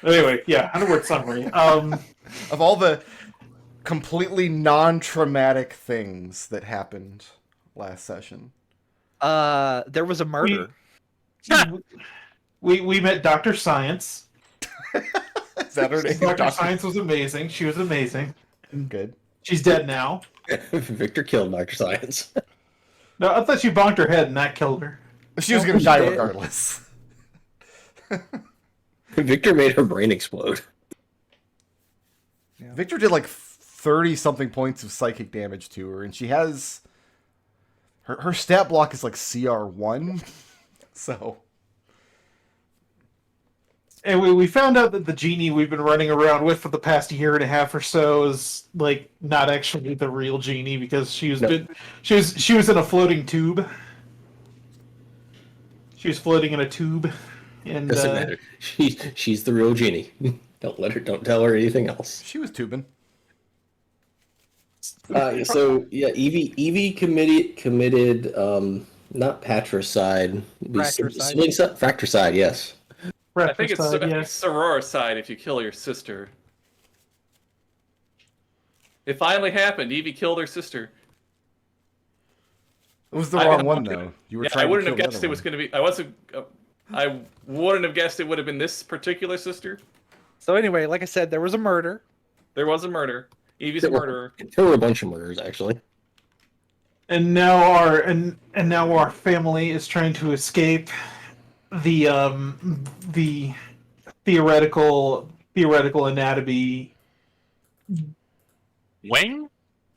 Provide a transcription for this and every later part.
Anyway, yeah, 100-word summary. Of all the completely non-traumatic things that happened last session. There was a murder. We met Dr. Science. Is that her name? Dr. Science was amazing. She was amazing. Good. She's dead now. Victor killed Dr. Science. No, I thought she bonked her head and that killed her. She was going to die regardless. Victor made her brain explode. Yeah. Victor did like 30-something points of psychic damage to her, and she has... Her stat block is like CR1, so... And we found out that the genie we've been running around with for the past year and a half or so is like not actually the real genie because she was in a floating tube. She was floating in a tube, and doesn't matter. She's the real genie. Don't tell her anything else. She was tubing. So yeah, Evie committed not patricide, fractricide, yes. I think it's sororicide if you kill your sister. It finally happened. Evie killed her sister. It was the wrong one, though. You were trying I wouldn't to have kill guessed it was going to be. I wouldn't have guessed it would have been this particular sister. So anyway, like I said, there was a murder. There was a murder. Evie's a murderer. There were a bunch of murders, actually. And now our family is trying to escape the theoretical anatomy wing.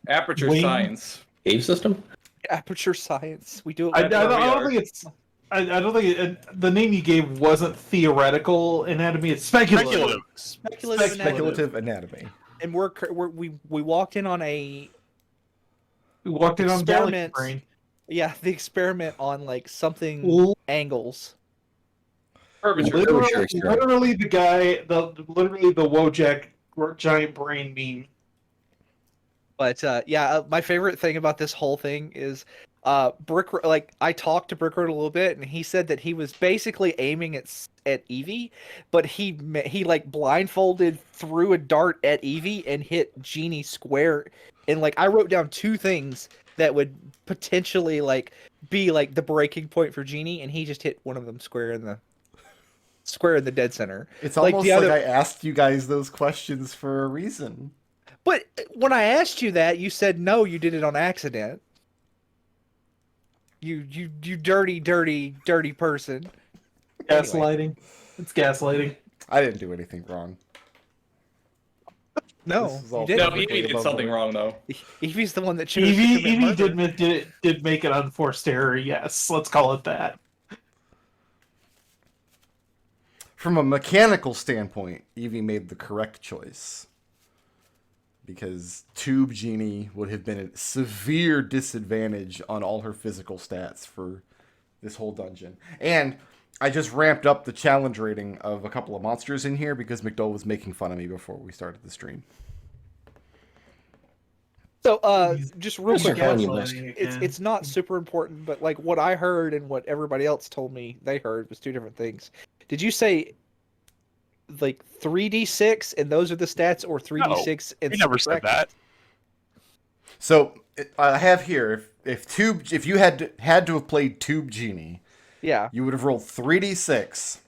Aperture science. Cave system? Aperture science. We do it. I don't think it's. I don't think the name you gave wasn't theoretical anatomy. It's speculative. Speculative anatomy. And we walked in on a. We walked in on experiment. Brain. Yeah, the experiment on like something angles. Literally the guy, the Wojak giant brain meme. But my favorite thing about this whole thing is Brick. Like I talked to Brickroad a little bit, and he said that he was basically aiming at Evie, but he like blindfolded, threw a dart at Evie, and hit Genie square. And like I wrote down two things that would potentially like be like the breaking point for Genie, and he just hit one of them square in the dead center. It's almost like I asked you guys those questions for a reason. But when I asked you that, you said no, you did it on accident. You dirty person. Gaslighting. Anyway. It's gaslighting. I didn't do anything wrong. No, you didn't. No, Evie did something wrong though. Evie's the one that chose Evie did make an unforced error. Yes, let's call it that. From a mechanical standpoint, Evie made the correct choice. Because Tube Genie would have been at severe disadvantage on all her physical stats for this whole dungeon. And I just ramped up the challenge rating of a couple of monsters in here because McDohl was making fun of me before we started the stream. So, just real quick, it's not super important, but like what I heard and what everybody else told me they heard was two different things. Did you say like 3d6 and those are the stats, or 3d6 and we never said that. So I have here if you had to have played Tube Genie, yeah, you would have rolled 3d6,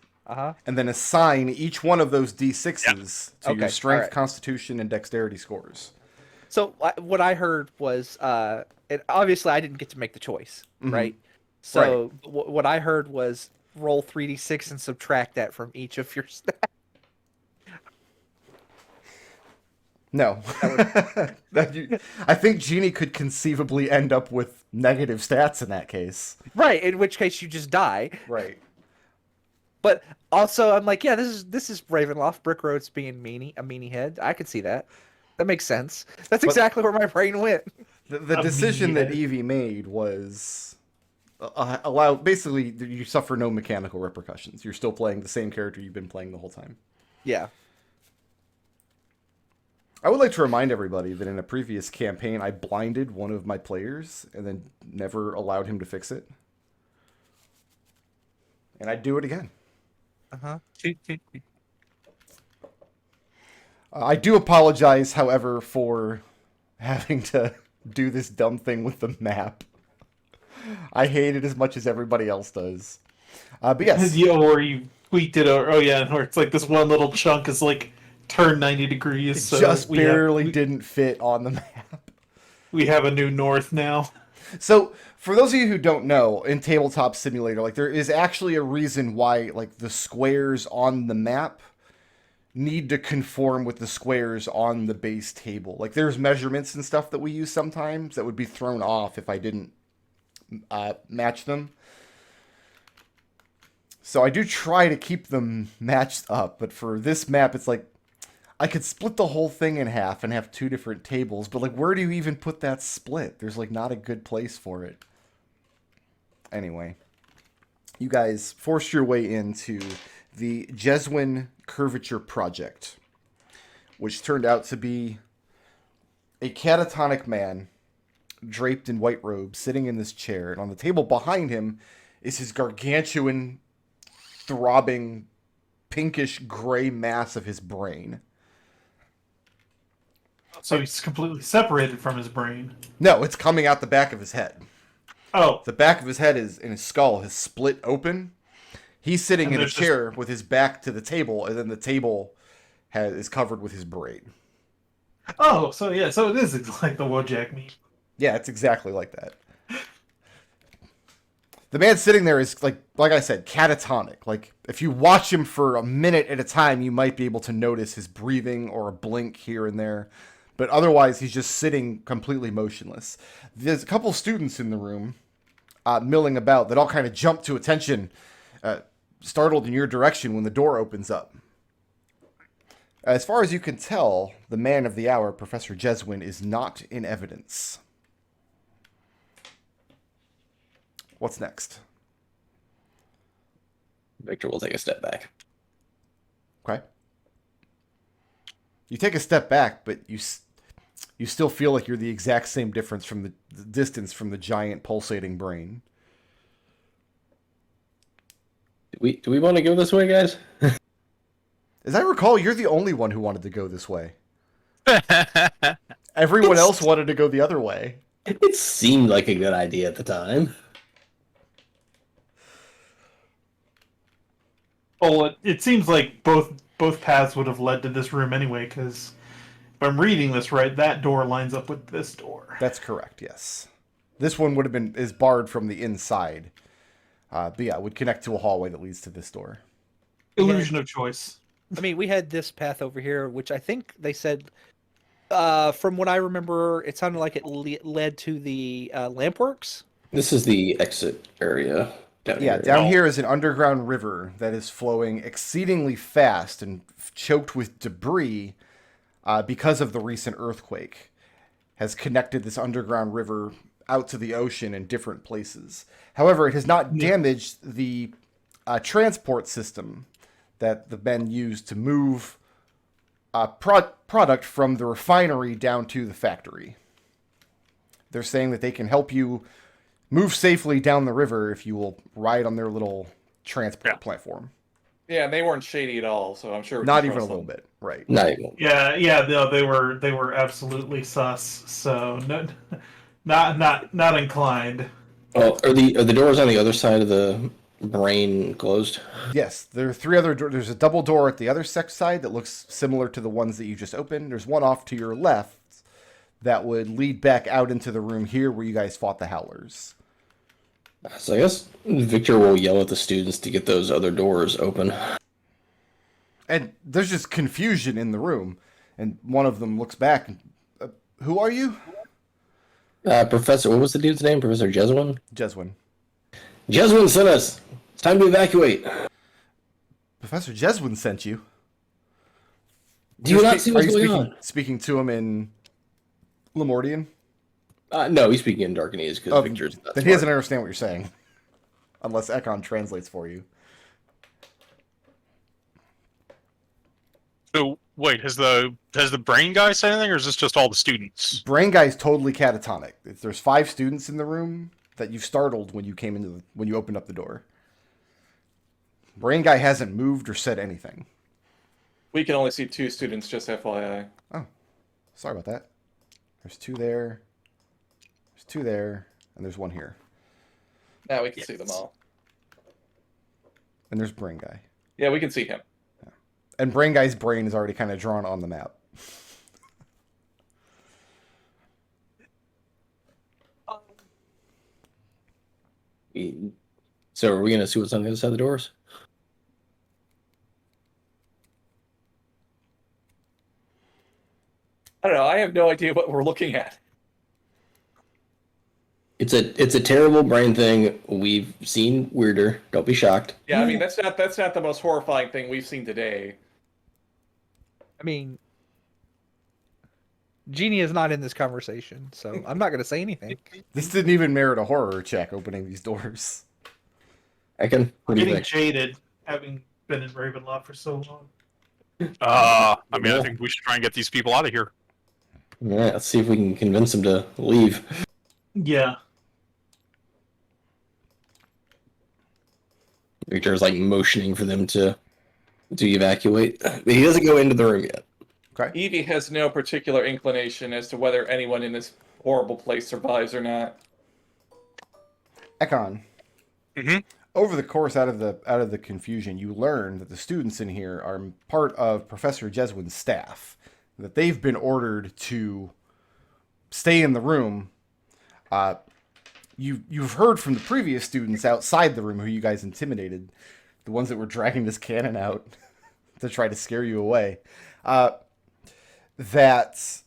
and then assign each one of those d6s to your strength, constitution, and dexterity scores. So what I heard was, and obviously I didn't get to make the choice, right? So what I heard was roll 3d6 and subtract that from each of your stats. No. I think Genie could conceivably end up with negative stats in that case. Right, in which case you just die. Right. But also, I'm like, yeah, this is Ravenloft. Brickroad's being a meanie head. I could see that. That makes sense. That's exactly where my brain went. The decision that Evie made was basically you suffer no mechanical repercussions. You're still playing the same character you've been playing the whole time. Yeah. I would like to remind everybody that in a previous campaign, I blinded one of my players and then never allowed him to fix it. And I'd do it again. I do apologize, however, for having to do this dumb thing with the map. I hate it as much as everybody else does. But yes. Or you tweaked it, or it's like this one little chunk is like turned 90 degrees. It so just barely didn't fit on the map. We have a new north now. So, for those of you who don't know, in Tabletop Simulator, like there is actually a reason why like the squares on the map need to conform with the squares on the base table. Like there's measurements and stuff that we use sometimes that would be thrown off if I didn't match them. So I do try to keep them matched up, but for this map, it's like I could split the whole thing in half and have two different tables, but like where do you even put that split? There's like not a good place for it. Anyway, you guys forced your way into the Jeswin Curvature Project, which turned out to be a catatonic man draped in white robes sitting in this chair, and on the table behind him is his gargantuan, throbbing, pinkish gray mass of his brain. So he's completely separated from his brain. No, it's coming out the back of his head. Oh. The back of his head is, in his skull, has split open. He's sitting in a chair with his back to the table, and then the table is covered with his brain. Oh, so it is like the Wojak meme. Yeah, it's exactly like that. The man sitting there is, like I said, catatonic. Like, if you watch him for a minute at a time, you might be able to notice his breathing or a blink here and there. But otherwise, he's just sitting completely motionless. There's a couple students in the room milling about that all kind of jump to attention, startled in your direction when the door opens up. As far as you can tell, the man of the hour, Professor Jeswin, is not in evidence. What's next? Victor will take a step back. Okay. You take a step back, but you still feel like you're the exact same difference from the distance from the giant pulsating brain. Do we want to go this way, guys? As I recall, you're the only one who wanted to go this way. Everyone else wanted to go the other way. It seemed like a good idea at the time. Well, it seems like both paths would have led to this room anyway, because if I'm reading this right, that door lines up with this door. That's correct, yes. This one is barred from the inside. But yeah, it would connect to a hallway that leads to this door. Illusion of choice. I mean, we had this path over here, which I think they said, from what I remember, it sounded like it led to the Lampworks. This is the exit area. Down here is an underground river that is flowing exceedingly fast and choked with debris because of the recent earthquake. Has connected this underground river out to the ocean in different places. However, it has not damaged the transport system that the men used to move product from the refinery down to the factory. They're saying that they can help you move safely down the river if you will ride on their little transport platform. Yeah, and they weren't shady at all, so I'm sure we Not can even a trust little them. bit, right? Not even. Yeah, no, they were absolutely sus. So not inclined. Oh, are the doors on the other side of the brain closed? Yes, there are three other doors. There's a double door at the other side that looks similar to the ones that you just opened. There's one off to your left that would lead back out into the room here where you guys fought the Howlers. So I guess Victor will yell at the students to get those other doors open. And there's just confusion in the room. And one of them looks back. And, who are you? Professor, what was the dude's name? Professor Jeswin? Jeswin. Jeswin sent us. It's time to evacuate. Professor Jeswin sent you. Do you not see what's going on? Speaking to him in Lemordian? No, he's speaking in Darkanese because Victor's not then he doesn't understand what you're saying. Unless Ekon translates for you. So wait, has the brain guy said anything, or is this just all the students? Brain guy's totally catatonic. There's 5 students in the room that you startled when you came when you opened up the door. Brain guy hasn't moved or said anything. We can only see 2 students, just FYI. Oh, sorry about that. There's 2 there. There's 2 there, and there's 1 here. Now we can see them all. And there's Brain Guy. Yeah, we can see him. And Brain Guy's brain is already kind of drawn on the map. So are we going to see what's on the other side of the doors? I don't know. I have no idea what we're looking at. It's a terrible brain thing. We've seen weirder. Don't be shocked. Yeah, I mean that's not the most horrifying thing we've seen today. I mean, Genie is not in this conversation, so I'm not going to say anything. This didn't even merit a horror check opening these doors. Ekon, what do you Getting think? jaded, having been in Ravenloft for so long. I mean, I think we should try and get these people out of here. All right, let's see if we can convince them to leave. Yeah. Victor's like motioning for them to evacuate. But he doesn't go into the room yet. Okay. Evie has no particular inclination as to whether anyone in this horrible place survives or not. Ekon. Mm-hmm. Over the course out of the confusion, you learn that the students in here are part of Professor Jeswin's staff. That they've been ordered to stay in the room. You've heard from the previous students outside the room who you guys intimidated, the ones that were dragging this cannon out to try to scare you away, that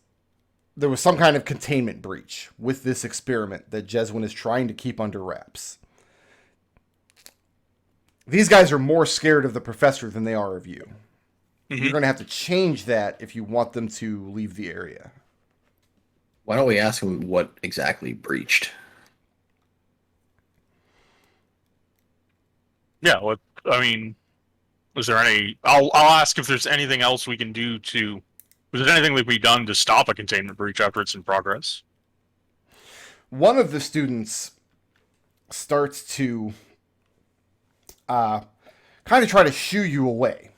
there was some kind of containment breach with this experiment that Jeswin is trying to keep under wraps. These guys are more scared of the professor than they are of you. Mm-hmm. You're going to have to change that if you want them to leave the area. Why don't we ask him what exactly breached? Yeah, I mean, was there any... I'll ask if there's anything else we can do to... Was there anything that we done to stop a containment breach after it's in progress? One of the students starts to kind of try to shoo you away,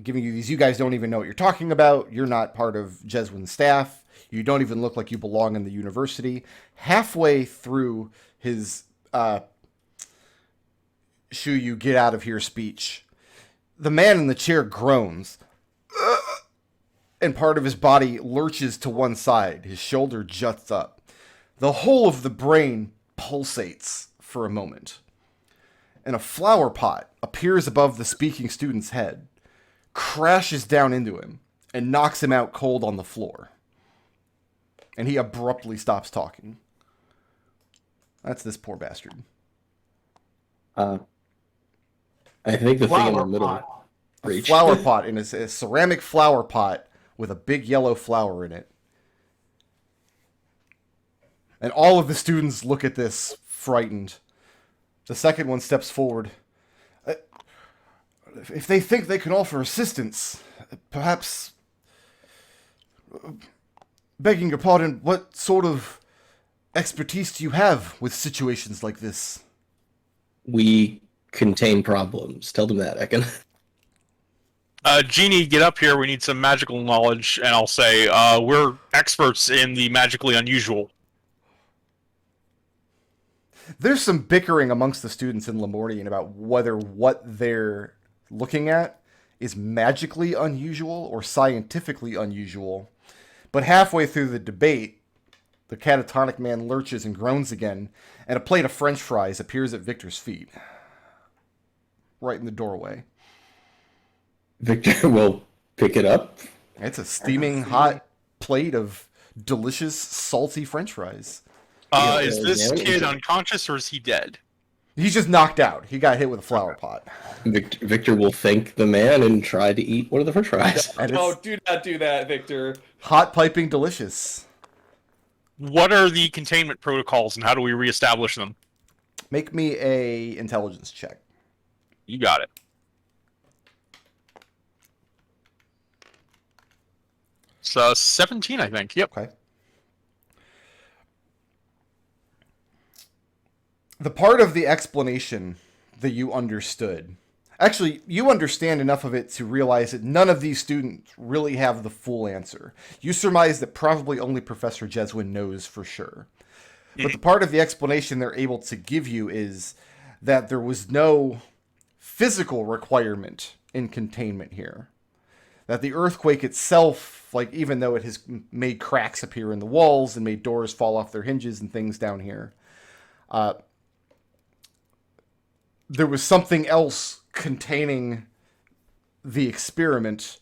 giving you these, you guys don't even know what you're talking about, you're not part of Jeswin's staff, you don't even look like you belong in the university. Halfway through his shoo you get out of here speech, the man in the chair groans, and part of his body lurches to one side, his shoulder juts up. The whole of the brain pulsates for a moment, and a flower pot appears above the speaking student's head, crashes down into him, and knocks him out cold on the floor. And he abruptly stops talking. That's this poor bastard. I think the thing in the middle pot. breached. Flower pot, in a ceramic flower pot with a big yellow flower in it. And all of the students look at this, frightened. The second one steps forward. If they think they can offer assistance, perhaps... Begging your pardon, what sort of expertise do you have with situations like this? We contain problems. Tell them that, Ekon. Genie, get up here. We need some magical knowledge. And I'll say, we're experts in the magically unusual. There's some bickering amongst the students in Lemortian about whether what they're looking at is magically unusual or scientifically unusual. But halfway through the debate, the catatonic man lurches and groans again, and a plate of French fries appears at Victor's feet. Right in the doorway. Victor will pick it up. It's a steaming hot plate of delicious, salty French fries. Is this kid unconscious or is he dead? He's just knocked out. He got hit with a flower pot. Victor will thank the man and try to eat one of the french fries. And No, it's do not do that, Victor. hot piping delicious. What are the containment protocols and how do we reestablish them? Make me a intelligence check. You got it. So 17, I think. Yep. Okay. The part of the explanation that you understood, Actually, you understand enough of it to realize that none of these students really have the full answer. You surmise that probably only Professor Jeswin knows for sure. But the part of the explanation they're able to give you is that there was no physical requirement in containment here. That the earthquake itself, like even though it has made cracks appear in the walls and made doors fall off their hinges and things down here, there was something else containing the experiment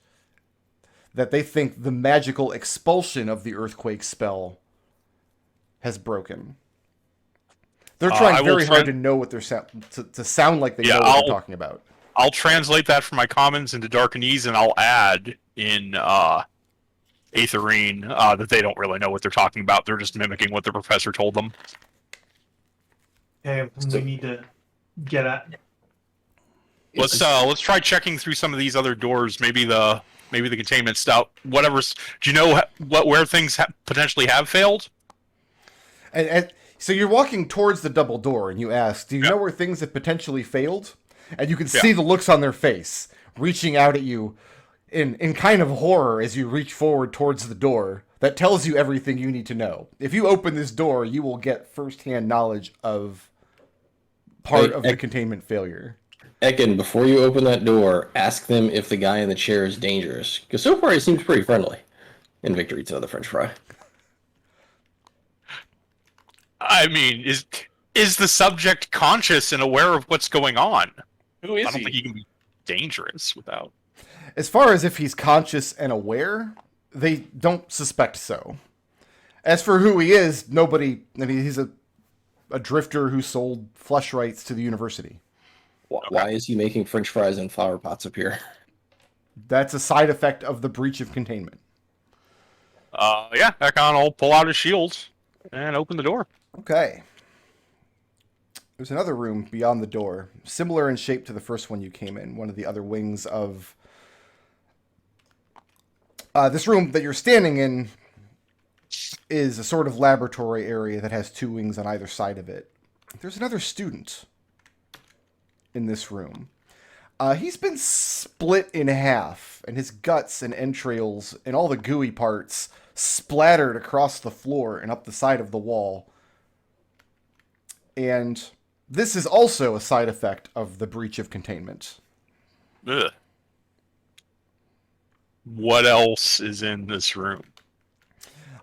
that they think the magical expulsion of the earthquake spell has broken. They're trying very hard to know what they're to sound like they know what they're talking about. I'll translate that from my commons into Darkanese, and I'll add in Aetherine that they don't really know what they're talking about. They're just mimicking what the professor told them. Okay, we need to get at. Let's try checking through some of these other doors. Maybe the containment stuff. Whatever's. Do you know where things potentially have failed? And so you're walking towards the double door, and you ask, "Do you know where things have potentially failed?" And you can see the looks on their face, reaching out at you in kind of horror as you reach forward towards the door. That tells you everything you need to know. If you open this door, you will get firsthand knowledge of part of the containment failure. Ekon, before you open that door, ask them if the guy in the chair is dangerous. Because so far he seems pretty friendly. And Victor eats another French fry. I mean, is the subject conscious and aware of what's going on? Who is I don't he? think he can be dangerous without. As far as if he's conscious and aware, they don't suspect so. As for who he is, nobody... I mean, he's a drifter who sold flesh rights to the university. Why is he making French fries and flower pots appear? That's a side effect of the breach of containment. Yeah, Ekon will pull out his shield and open the door. Okay. There's another room beyond the door, similar in shape to the first one you came in, one of the other wings of... this room that you're standing in is a sort of laboratory area that has two wings on either side of it. There's another student in this room. He's been split in half, and his guts and entrails and all the gooey parts splattered across the floor and up the side of the wall. And this is also a side effect of the breach of containment. Ugh. What else is in this room?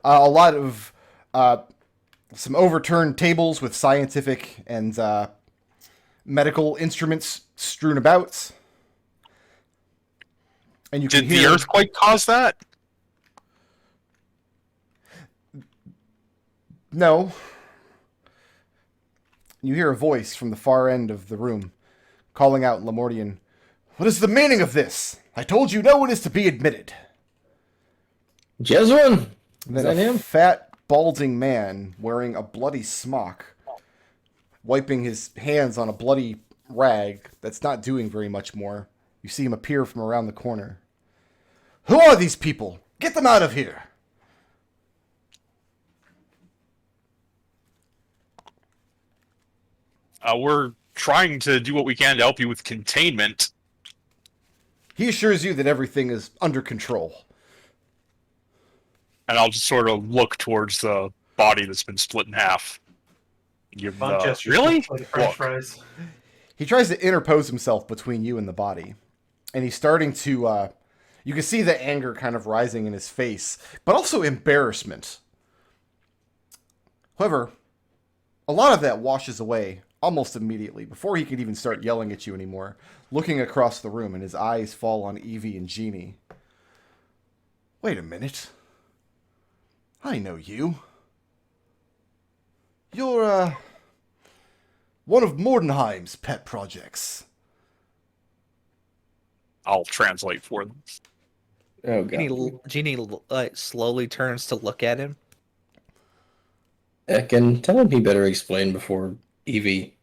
A lot of some overturned tables with scientific and medical instruments strewn about. And you can Did the earthquake cause that? No. You hear a voice from the far end of the room, calling out Lamortian. "What is the meaning of this? I told you no one is to be admitted." Jeswin! And Is then that him? fat, balding man wearing a bloody smock, wiping his hands on a bloody rag that's not doing very much more. You see him appear from around the corner. "Who are these people? Get them out of here!" We're trying to do what we can to help you with containment. He assures you that everything is under control. And I'll just sort of look towards the body that's been split in half. Give really? Like French fries. He tries to interpose himself between you and the body. And he's starting to... you can see the anger kind of rising in his face, but also embarrassment. However, a lot of that washes away almost immediately, before he could even start yelling at you anymore, looking across the room, and his eyes fall on Evie and Jeannie. "Wait a minute. I know you. You're, one of Mordenheim's pet projects." I'll translate for them. Oh, God. Jeannie slowly turns to look at him. Ekon, tell him he better explain before Evie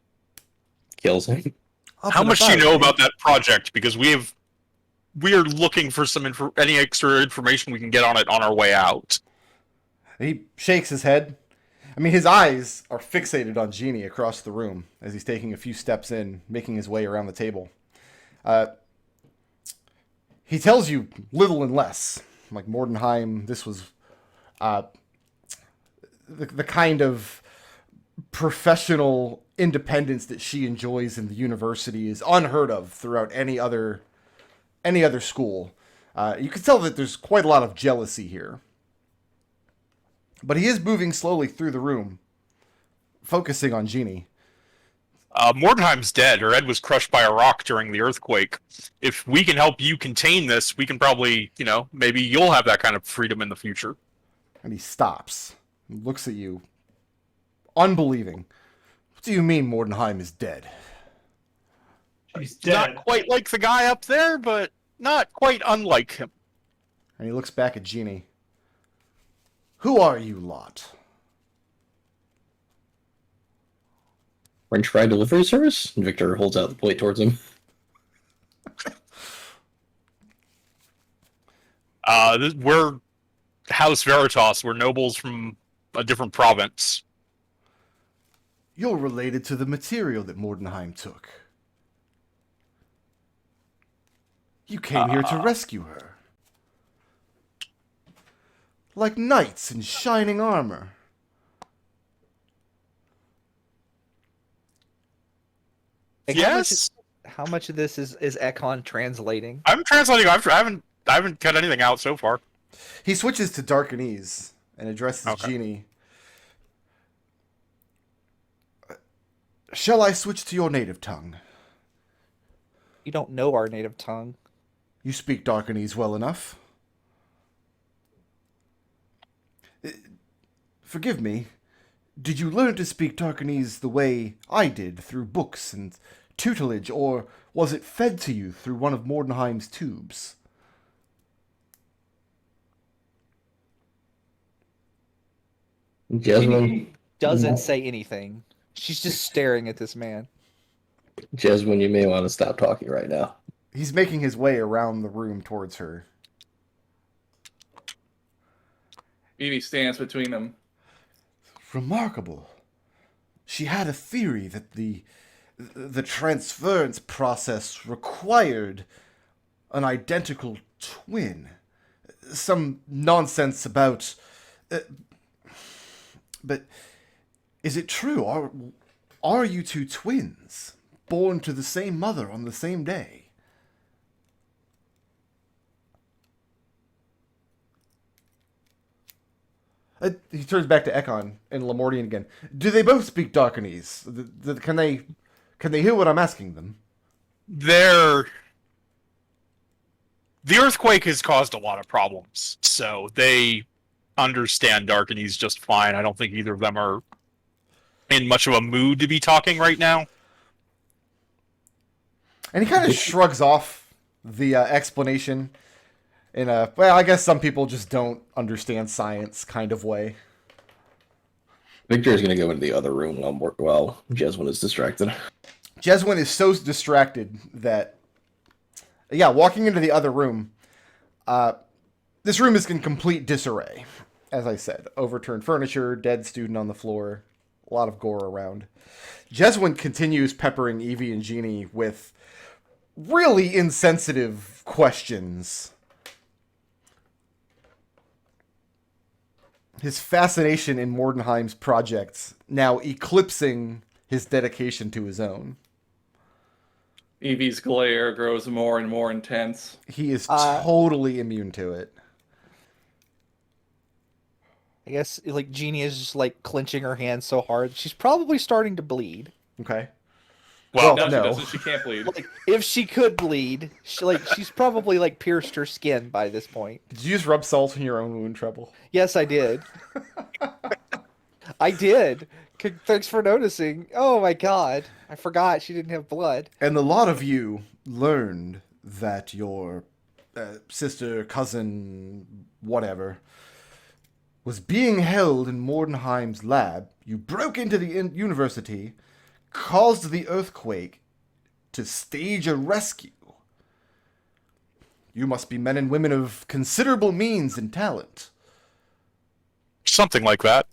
kills him. How much do you know about that project? Because we are looking for some any extra information we can get on it on our way out. He shakes his head. I mean, his eyes are fixated on Jeannie across the room as he's taking a few steps in, making his way around the table. He tells you little and less. Like Mordenheim, this was the kind of professional independence that she enjoys in the university is unheard of throughout any other school. You can tell that there's quite a lot of jealousy here. But he is moving slowly through the room, focusing on Jeannie. Mordenheim's dead. Her head was crushed by a rock during the earthquake. If we can help you contain this, we can probably, maybe you'll have that kind of freedom in the future. And he stops and looks at you, unbelieving. What do you mean Mordenheim is dead? She's dead. Not quite like the guy up there, but not quite unlike him. And he looks back at Jeannie. Who are you lot? French fry delivery service? And Victor holds out the plate towards him. We're House Veritas. We're nobles from a different province. You're related to the material that Mordenheim took. You came here to rescue her. Like knights in shining armor. Like, Yes. How much of this is Ekon translating? I'm translating. I haven't cut anything out so far. He switches to Darkanese and addresses Okay. Jeannie. Shall I switch to your native tongue? You don't know our native tongue. You speak Darkanese well enough. Forgive me. Did you learn to speak Darkanese the way I did, through books and tutelage, or was it fed to you through one of Mordenheim's tubes? Jasmine, Doesn't say anything. She's just staring at this man. Jasmine, you may want to stop talking right now. He's making his way around the room towards her. Evie stands between them. Remarkable. She had a theory that the transference process required an identical twin. Some nonsense about... but is it true? Are you two twins, born to the same mother on the same day? He turns back to Ekon and Lamortian again. Do they both speak Darkanese? Can they hear what I'm asking them? The earthquake has caused a lot of problems, so they understand Darkanese just fine. I don't think either of them are in much of a mood to be talking right now. And he kind of shrugs off the explanation in a, well, I guess some people just don't understand science kind of way. Victor is going to go into the other room while Jeswin is distracted. Jeswin is so distracted that, yeah, walking into the other room, this room is in complete disarray. As I said, overturned furniture, dead student on the floor, a lot of gore around. Jeswin continues peppering Evie and Jeannie with really insensitive questions. His fascination in Mordenheim's projects now eclipsing his dedication to his own. Evie's glare grows more and more intense. He is totally immune to it. I guess like Jeannie is just like clenching her hands so hard she's probably starting to bleed. Okay. Well, No, no. she doesn't. She can't bleed. Like if she could bleed, she's probably like pierced her skin by this point. Did you just rub salt in your own wound, Treble? Yes, I did. I did. Thanks for noticing. Oh my god, I forgot she didn't have blood. And a lot of you learned that your sister, cousin, whatever, was being held in Mordenheim's lab. You broke into the university, caused the earthquake to stage a rescue. You must be men and women of considerable means and talent. something like that.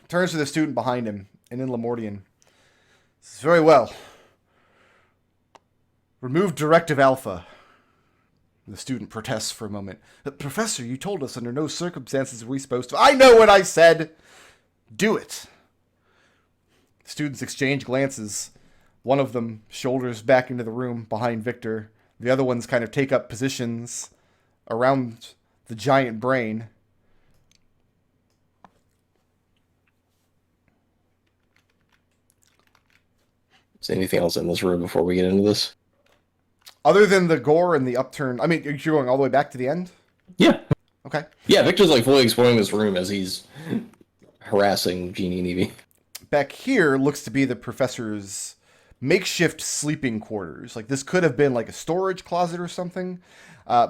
Turns to the student behind him, and in Lamortian. Says, very well. Remove Directive Alpha. The student protests for a moment. Professor, you told us under no circumstances are we supposed to... I know what I said! Do it! Students exchange glances. One of them shoulders back into the room behind Victor. The other ones kind of take up positions around the giant brain. Is there anything else in this room before we get into this? Other than the gore and the upturn... I mean, you're going all the way back to the end? Yeah. Okay. Yeah, Victor's like fully exploring this room as he's harassing Jeannie and Evie. Back here looks to be the professor's makeshift sleeping quarters. Like, this could have been like a storage closet or something.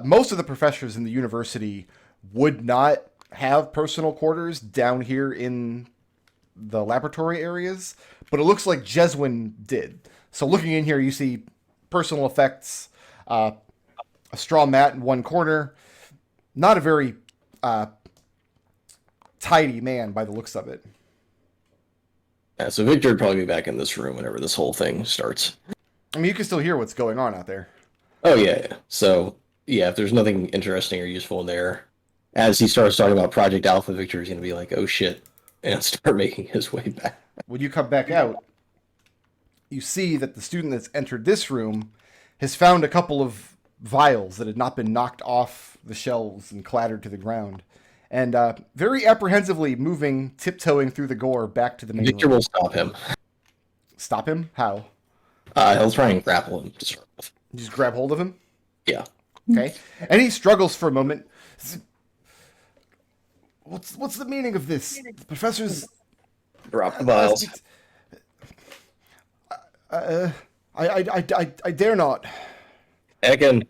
Most of the professors in the university would not have personal quarters down here in the laboratory areas, but it looks like Jeswin did. So looking in here, you see personal effects, a straw mat in one corner. Not a very tidy man by the looks of it. Yeah, so Victor would probably be back in this room whenever this whole thing starts. I mean, you can still hear what's going on out there. Oh, yeah. So, yeah, if there's nothing interesting or useful in there, as he starts talking about Project Alpha, Victor's going to be like, oh, shit, and start making his way back. When you come back out, you see that the student that's entered this room has found a couple of vials that had not been knocked off the shelves and clattered to the ground. And very apprehensively moving, tiptoeing through the gore back to the main Victor room. will stop him. Stop him? How? He'll try and grapple him to start with. Just grab hold of him? Yeah. Okay. And he struggles for a moment. What's the meaning of this? The professor's... Drop the vials. I dare not. Ekon.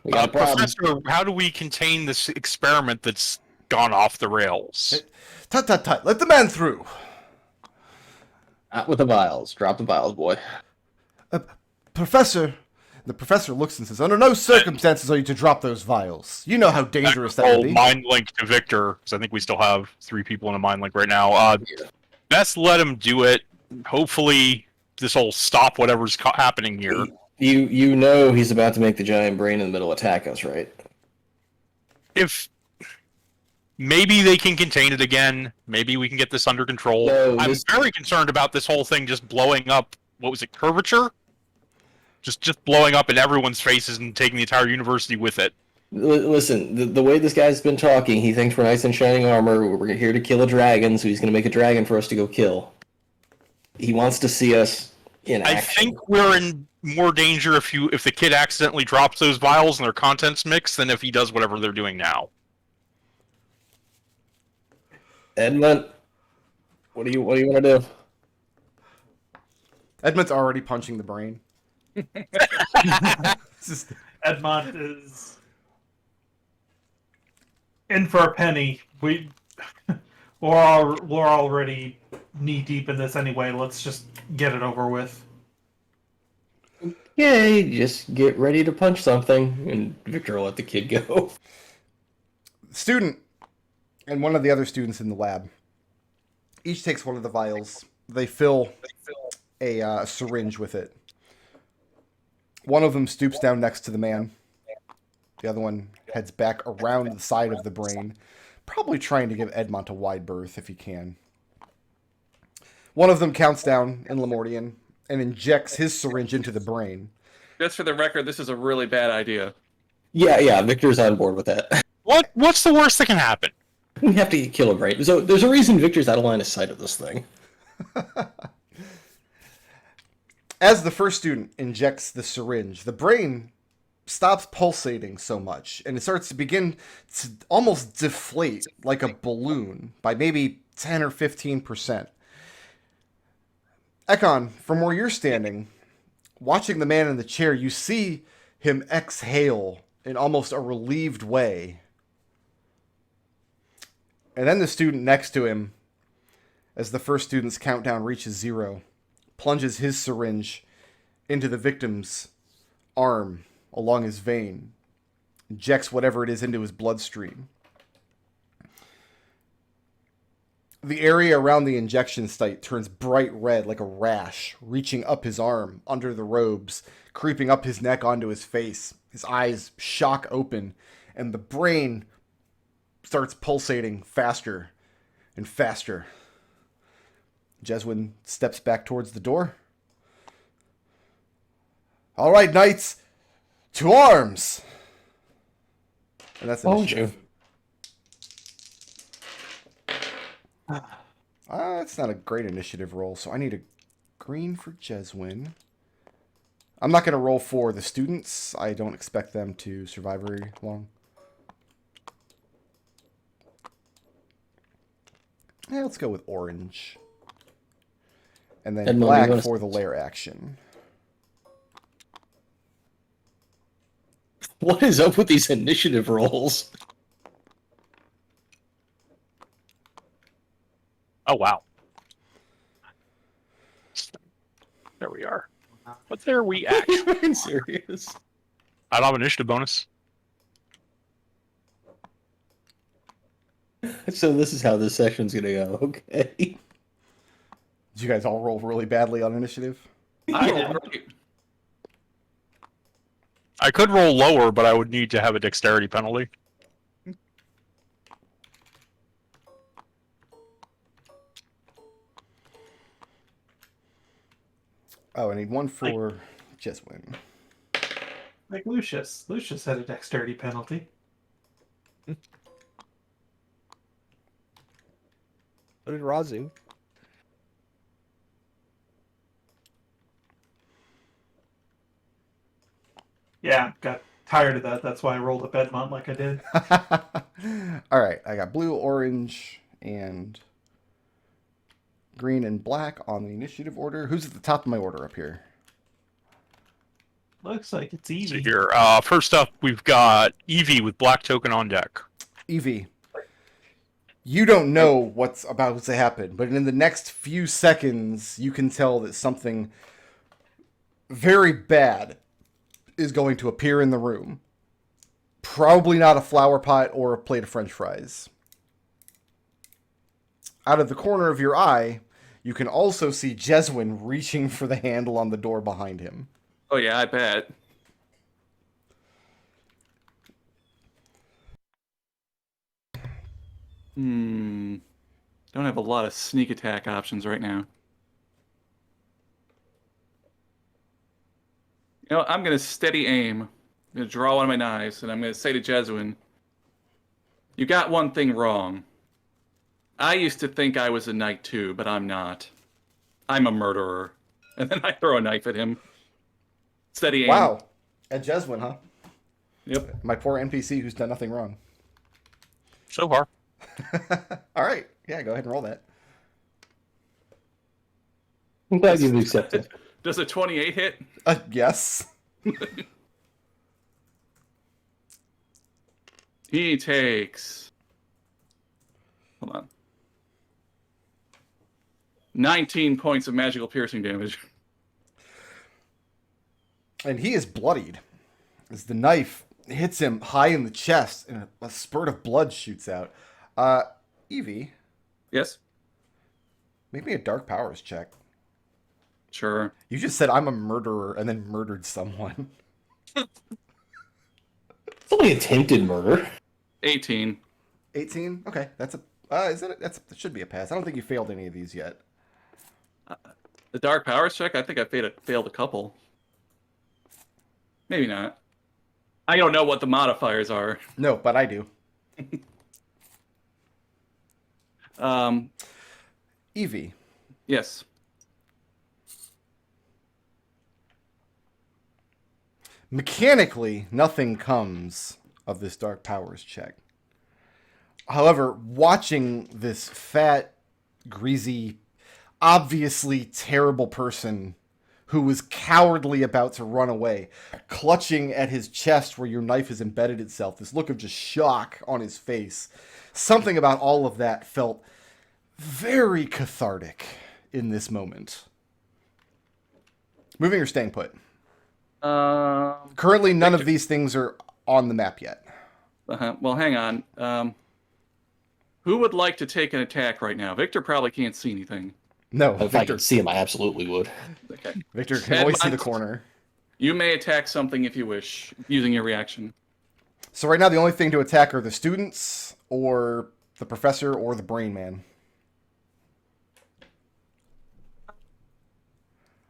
We got a problem. Professor, how do we contain this experiment that's gone off the rails? Tut. Let the man through. Not with the vials. Drop the vials, boy. Professor... The professor looks and says, under no circumstances are you to drop those vials. You know how dangerous that would be. Mind link to Victor, because I think we still have 3 people in a mind link right now. Best let him do it. Hopefully this will stop whatever's happening here. You know he's about to make the giant brain in the middle attack us, right? If maybe they can contain it again, maybe we can get this under control. No, I'm very concerned about this whole thing just blowing up. What was it, curvature? Just blowing up in everyone's faces and taking the entire university with it. Listen, the way this guy's been talking, he thinks we're nice and shining armor. We're here to kill a dragon, so he's going to make a dragon for us to go kill. He wants to see us in action. I think we're in more danger if the kid accidentally drops those vials and their contents mix than if he does whatever they're doing now. Edmont, what do you want to do? Edmont's already punching the brain. Edmont is in for a penny. We're already knee deep in this anyway. Let's just get it over with. Yay, just get ready to punch something, and Victor will let the kid go. Student and one of the other students in the lab each takes one of the vials. They fill a syringe with it. One of them stoops down next to the man. The other one heads back around the side of the brain, probably trying to give Edmont a wide berth if he can. One of them counts down in Lemordian and injects his syringe into the brain. Just for the record, this is a really bad idea. Yeah, Victor's on board with that. What's the worst that can happen? We have to kill a brain. So there's a reason Victor's out of line of sight of this thing. As the first student injects the syringe, the brain stops pulsating so much, and it starts to begin to almost deflate like a balloon by maybe 10 or 15%. Ekon, from where you're standing, watching the man in the chair, you see him exhale in almost a relieved way. And then the student next to him, as the first student's countdown reaches 0, plunges his syringe into the victim's arm along his vein, injects whatever it is into his bloodstream. The area around the injection site turns bright red like a rash, reaching up his arm, under the robes, creeping up his neck onto his face. His eyes shock open, and the brain starts pulsating faster and faster. Jeswin steps back towards the door. All right, knights, to arms! And that's initiative. That's not a great initiative roll, so I need a green for Jeswin. I'm not going to roll for the students. I don't expect them to survive very long. Yeah, let's go with orange. And then Edmont, black for the lair action. What is up with these initiative rolls? Oh, wow. There we are. But there we actually I'm serious. I don't have an initiative bonus. So this is how this section's gonna go, okay? Did you guys all roll really badly on initiative? I could roll lower, but I would need to have a dexterity penalty. Oh, I need one for Jeswin. Like Lucius. Lucius had a dexterity penalty. So did Razu. Yeah, got tired of that. That's why I rolled up Edmont like I did. All right, I got blue, orange, and green and black on the initiative order. Who's at the top of my order up here? Looks like it's So easy. here, first up, we've got Evie with black token on deck. Evie, you don't know what's about to happen, but in the next few seconds, you can tell that something very bad is going to appear in the room. Probably not a flower pot or a plate of French fries. Out of the corner of your eye, you can also see Jeswin reaching for the handle on the door behind him. Oh yeah, I bet. Don't have a lot of sneak attack options right now. You know, I'm gonna steady aim. I'm gonna draw one of my knives, and I'm gonna say to Jeswin, "You got one thing wrong. I used to think I was a knight too, but I'm not. I'm a murderer." And then I throw a knife at him. Steady aim. Wow. At Jeswin, huh? Yep. My poor NPC who's done nothing wrong. So far. All right. Yeah, go ahead and roll that. I'm glad you've accepted. Does a 28 hit? Yes. He takes... Hold on. 19 points of magical piercing damage. And he is bloodied as the knife hits him high in the chest and a spurt of blood shoots out. Evie, Yes? make me a dark powers check. Sure. You just said I'm a murderer and then murdered someone. It's only attempted murder. 18. 18? Okay, that's a that should be a pass. I don't think you failed any of these yet. The dark powers check? I think I failed a couple. Maybe not. I don't know what the modifiers are. No, but I do. Evie, Yes. mechanically, nothing comes of this dark powers check. However, watching this fat, greasy, obviously terrible person who was cowardly about to run away, clutching at his chest where your knife has embedded itself, this look of just shock on his face, something about all of that felt very cathartic in this moment. Moving or staying put? Currently, none of these things are on the map yet. Well, hang on. Who would like to take an attack right now? Victor probably can't see anything. No, If I Victor. could see him, I absolutely would. Okay. Victor can always see the Edmont. corner. You may attack something if you wish, using your reaction. So right now, the only thing to attack are the students, or the professor, or the brain man.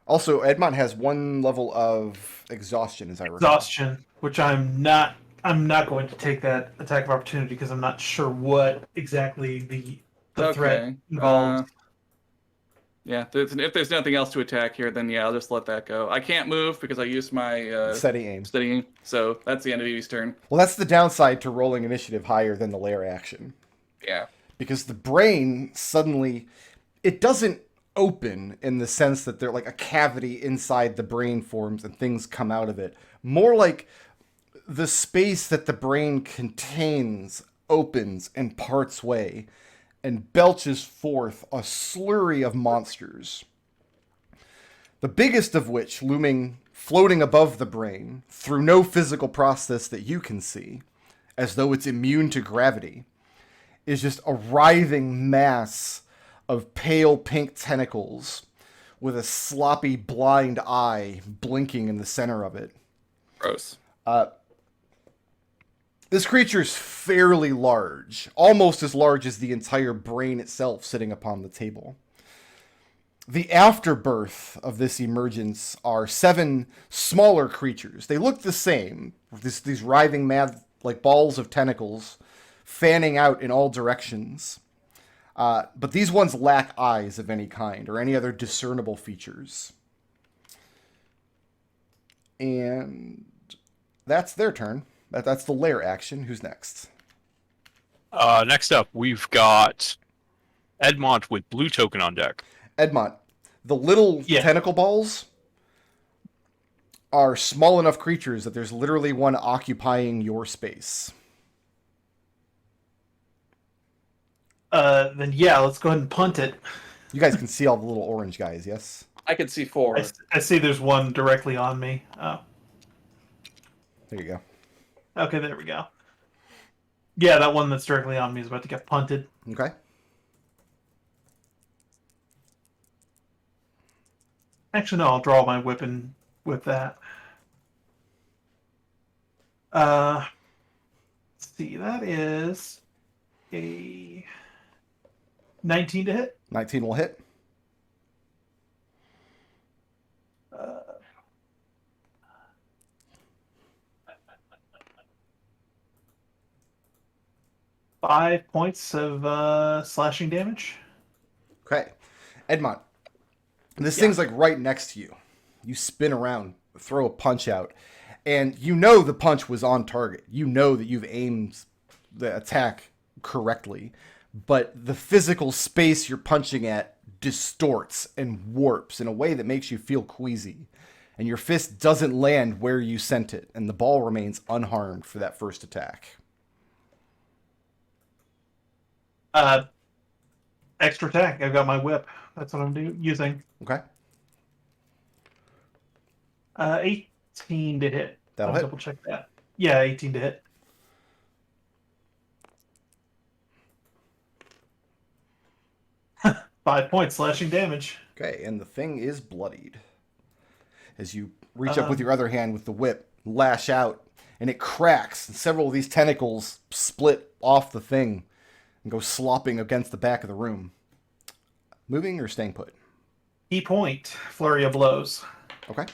Also, Edmont has 1 level of exhaustion, as I recall. Exhaustion, which I'm not going to take that attack of opportunity because I'm not sure what exactly the threat involves. Yeah, if there's nothing else to attack here, then yeah, I'll just let that go. I can't move because I used my Steady aim. steady aim, so that's the end of Evie's turn. Well, that's the downside to rolling initiative higher than the lair action. Yeah. Because the brain suddenly, it doesn't open in the sense that they're like a cavity inside the brain forms and things come out of it. More like the space that the brain contains opens and parts way and belches forth a slurry of monsters. The biggest of which, looming, floating above the brain, through no physical process that you can see, as though it's immune to gravity, is just a writhing mass of pale pink tentacles with a sloppy blind eye blinking in the center of it. Gross. This creature is fairly large, almost as large as the entire brain itself sitting upon the table. The afterbirth of this emergence are 7 smaller creatures. They look the same, these writhing mad like balls of tentacles fanning out in all directions. But these ones lack eyes of any kind or any other discernible features. And that's their turn. That's the lair action. Who's next? Next up, we've got Edmont with blue token on deck. Edmont, the little tentacle balls are small enough creatures that there's literally one occupying your space. Then yeah, let's go ahead and punt it. You guys can see all the little orange guys, yes? I can see 4. I see there's one directly on me. Oh, There you go. okay, there we go. Yeah, that one that's directly on me is about to get punted. Okay. Actually, no, I'll draw my weapon with that. Let's see, that is a 19 to hit. 19 will hit. 5 points of slashing damage. Okay. Edmont, this thing's like right next to you. You spin around, throw a punch out, and you know the punch was on target. You know that you've aimed the attack correctly, but the physical space you're punching at distorts and warps in a way that makes you feel queasy. And your fist doesn't land where you sent it, and the ball remains unharmed for that first attack. Extra attack. I've got my whip. That's what I'm using. Okay. 18 to hit. That'll I'll hit. double check that. Yeah, 18 to hit. Five points slashing damage. Okay, and the thing is bloodied. As you reach up with your other hand with the whip, lash out, and it cracks, and several of these tentacles split off the thing and go slopping against the back of the room. Moving or staying put? Key point. Flurry of blows. Okay.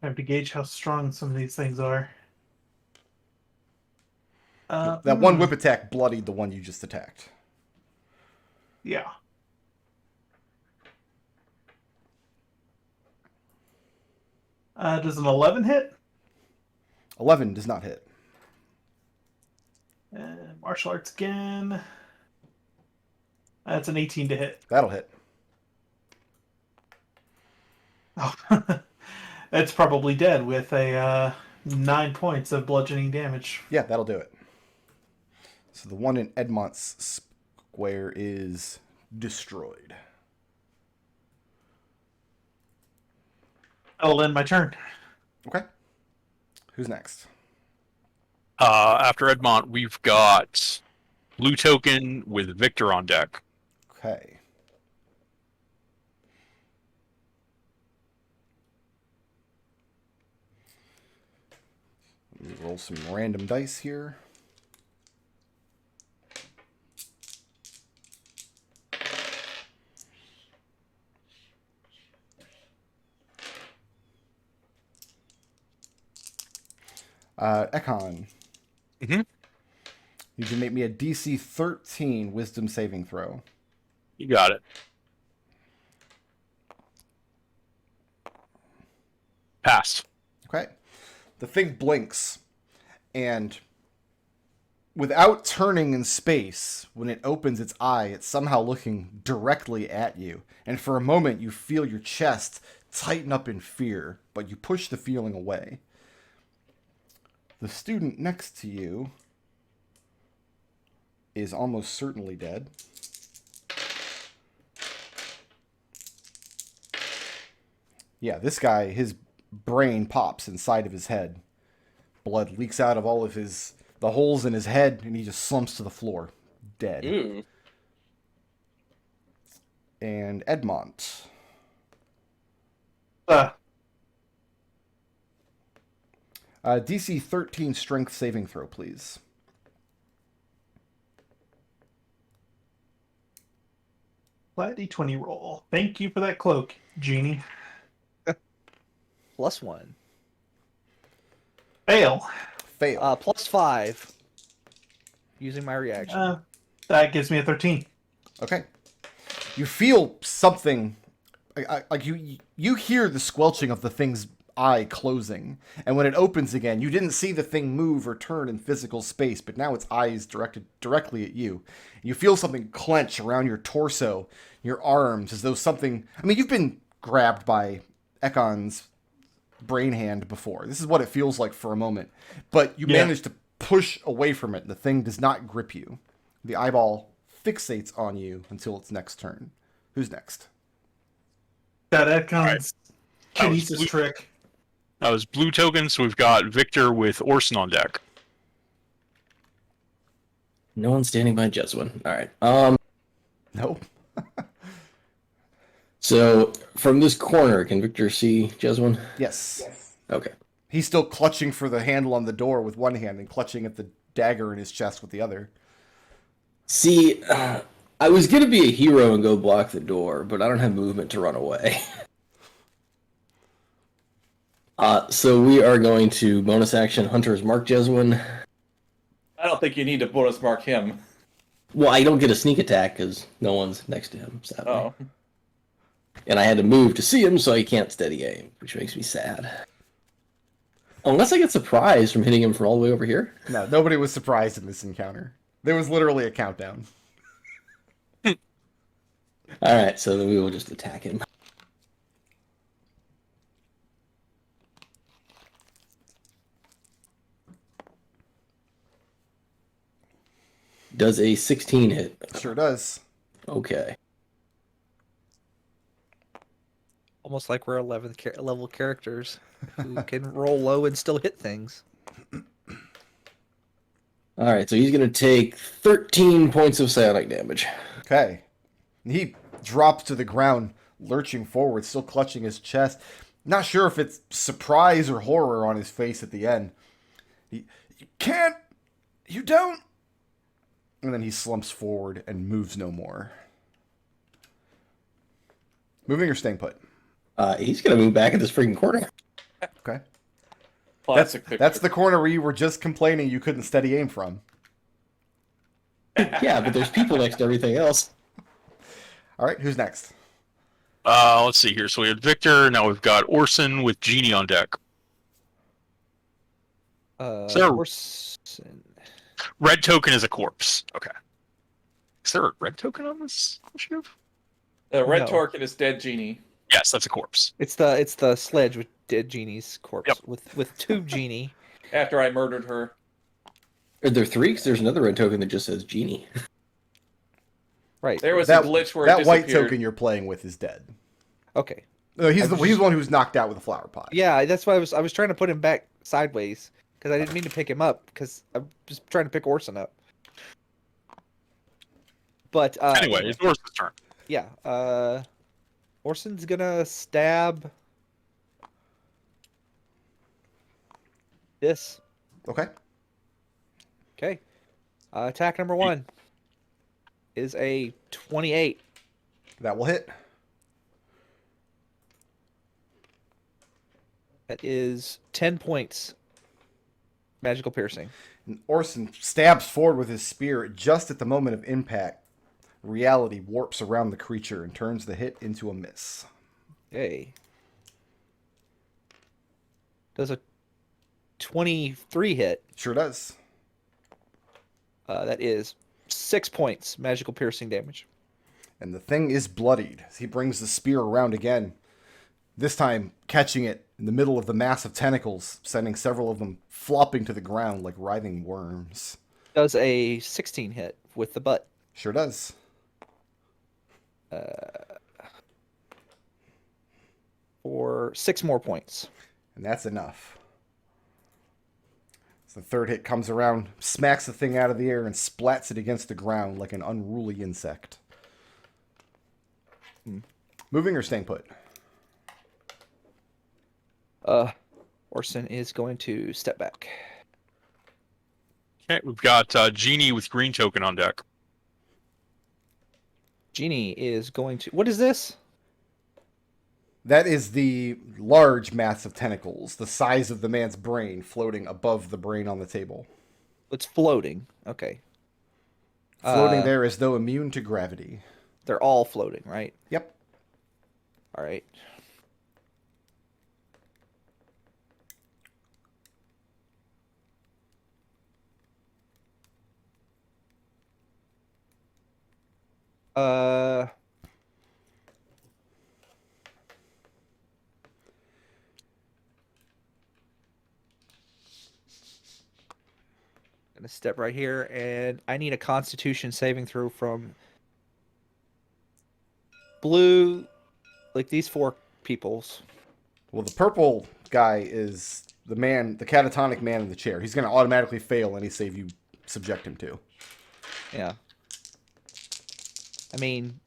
I have to gauge how strong some of these things are. That one whip attack bloodied the one you just attacked. Yeah. Does an 11 hit? 11 does not hit. Martial arts again. That's an 18 to hit. That'll hit. Oh, it's probably dead with a 9 points of bludgeoning damage. Yeah, that'll do it. So the one in Edmont's square is destroyed. I'll end my turn. Okay. Who's next? After Edmont, we've got blue token with Victor on deck. Okay. Let me roll some random dice here. Ekon. Mhm. You can make me a DC 13 Wisdom saving throw. You got it. Passed. Okay. The thing blinks, and without turning in space, when it opens its eye, it's somehow looking directly at you. And for a moment, you feel your chest tighten up in fear, but you push the feeling away. The student next to you is almost certainly dead. Yeah, this guy, his brain pops inside of his head. Blood leaks out of all of the holes in his head, and he just slumps to the floor, dead. Ooh. And Edmont. DC 13 strength saving throw, please. Flat D20 roll. Thank you for that cloak, Genie. +1. Fail. Fail. +5. Using my reaction. That gives me a 13. Okay. You feel something, like you hear the squelching of the thing's eye closing, and when it opens again, you didn't see the thing move or turn in physical space, but now its eye is directed directly at you. You feel something clench around your torso, your arms, as though something... I mean, you've been grabbed by Ekon's brain hand before. This is what it feels like for a moment, but you manage to push away from it. The thing does not grip you. The eyeball fixates on you until its next turn. Who's next? That Ekon's That was kinesis blue- trick. That was blue token, so we've got Victor with Orson on deck. No one's standing by Jeswin. All right. Nope. So from this corner, can Victor see Jeswin? Yes. Okay. He's still clutching for the handle on the door with one hand and clutching at the dagger in his chest with the other. See, I was gonna be a hero and go block the door, but I don't have movement to run away. So we are going to bonus action Hunter's Mark Jeswin. I don't think you need to bonus mark him. Well, I don't get a sneak attack because no one's next to him, sadly. Oh. And I had to move to see him, so he can't steady aim, which makes me sad. Unless I get surprised from hitting him from all the way over here. No, nobody was surprised in this encounter. There was literally a countdown. Alright, so then we will just attack him. Does a 16 hit? Sure does. Okay. Almost like we're 11th level characters who can roll low and still hit things. Alright, so he's going to take 13 points of psionic damage. Okay. He drops to the ground, lurching forward, still clutching his chest. Not sure if it's surprise or horror on his face at the end. You can't! You don't! And then he slumps forward and moves no more. Moving or staying put? He's going to move back at this freaking corner. Okay. Classic That's the corner where you were just complaining you couldn't steady aim from. Yeah, but there's people next to everything else. All right, who's next? Let's see here. So we had Victor. Now we've got Orson with Genie on deck. So- Orson. Red token is a corpse. Okay. Is there a red token on this ship? The red No. token is dead genie. Yes, that's a corpse. It's the sledge with dead Genie's corpse. Yep. With two Genie. After I murdered her. Are there three? Because there's another red token that just says genie. Right. There was That, a glitch where that it white disappeared. token you're playing with is dead. Okay. No, he's the one who's knocked out with a flower pot. Yeah, that's why I was trying to put him back sideways because I didn't mean to pick him up because I'm just trying to pick Orson up. But Anyway, it's Orson's turn. yeah, Orson's gonna stab this. Okay. Okay. Attack number 1 is a 28. That will hit. That is 10 points. Magical piercing. And Orson stabs forward with his spear. Just at the moment of impact, reality warps around the creature and turns the hit into a miss. Okay. Does a 23 hit? Sure does. That is 6 points magical piercing damage. And the thing is bloodied as he brings the spear around again, this time catching it in the middle of the mass of tentacles, sending several of them flopping to the ground like writhing worms. Does a 16 hit with the butt. Sure does. For 6 more points. And that's enough. So the third hit comes around, smacks the thing out of the air, and splats it against the ground like an unruly insect. Moving or staying put? Orson is going to step back. Okay, we've got Genie with green token on deck. Genie is going to... What is this? That is the large mass of tentacles, the size of the man's brain, floating above the brain on the table. It's floating. Okay. Floating there as though immune to gravity. They're all floating, right? Yep. All right. Gonna step right here, and I need a Constitution saving throw from blue, like these 4 peoples. Well, the purple guy is the man, the catatonic man in the chair. He's going to automatically fail any save you subject him to. Yeah. I mean,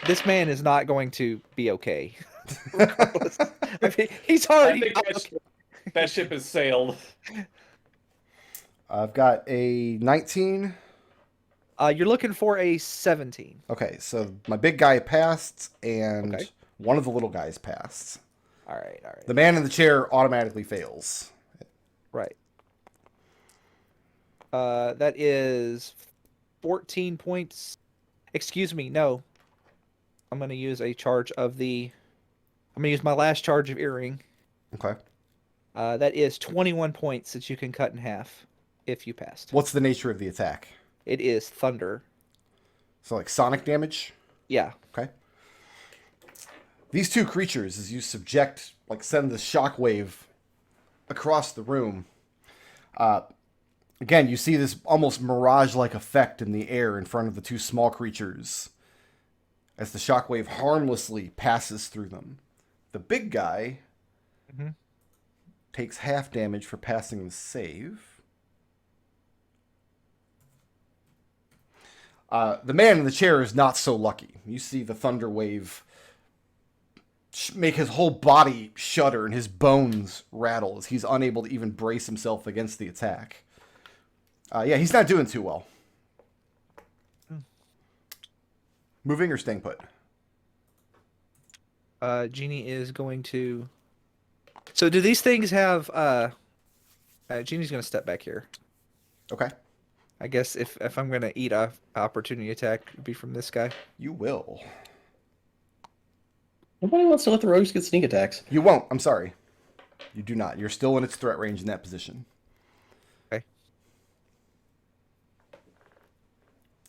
this man is not going to be okay. Regardless. I mean, he's I already think not that, okay. that ship has sailed. I've got a 19. You're looking for a 17. Okay, so my big guy passed, and Okay. one of the little guys passed. All right, all right. The man in the chair automatically fails. Right. That is 14 points. Excuse me, no. I'm going to use a charge of the... I'm going to use my last charge of Earring. Okay. That is 21 points that you can cut in half if you passed. What's the nature of the attack? It is thunder. So like sonic damage? Yeah. Okay. These 2 creatures, as you subject, like send the shockwave across the room. Again, you see this almost mirage-like effect in the air in front of the 2 small creatures as the shockwave harmlessly passes through them. The big guy takes half damage for passing the save. The man in the chair is not so lucky. You see the thunder wave make his whole body shudder and his bones rattle as he's unable to even brace himself against the attack. Yeah, he's not doing too well. Moving or staying put? Genie is going to... So do these things have... Genie's going to step back here. Okay. I guess if I'm going to eat a opportunity attack, it would be from this guy. You will. Nobody wants to let the rogues get sneak attacks. You won't. I'm sorry. You do not. You're still in its threat range in that position. Okay.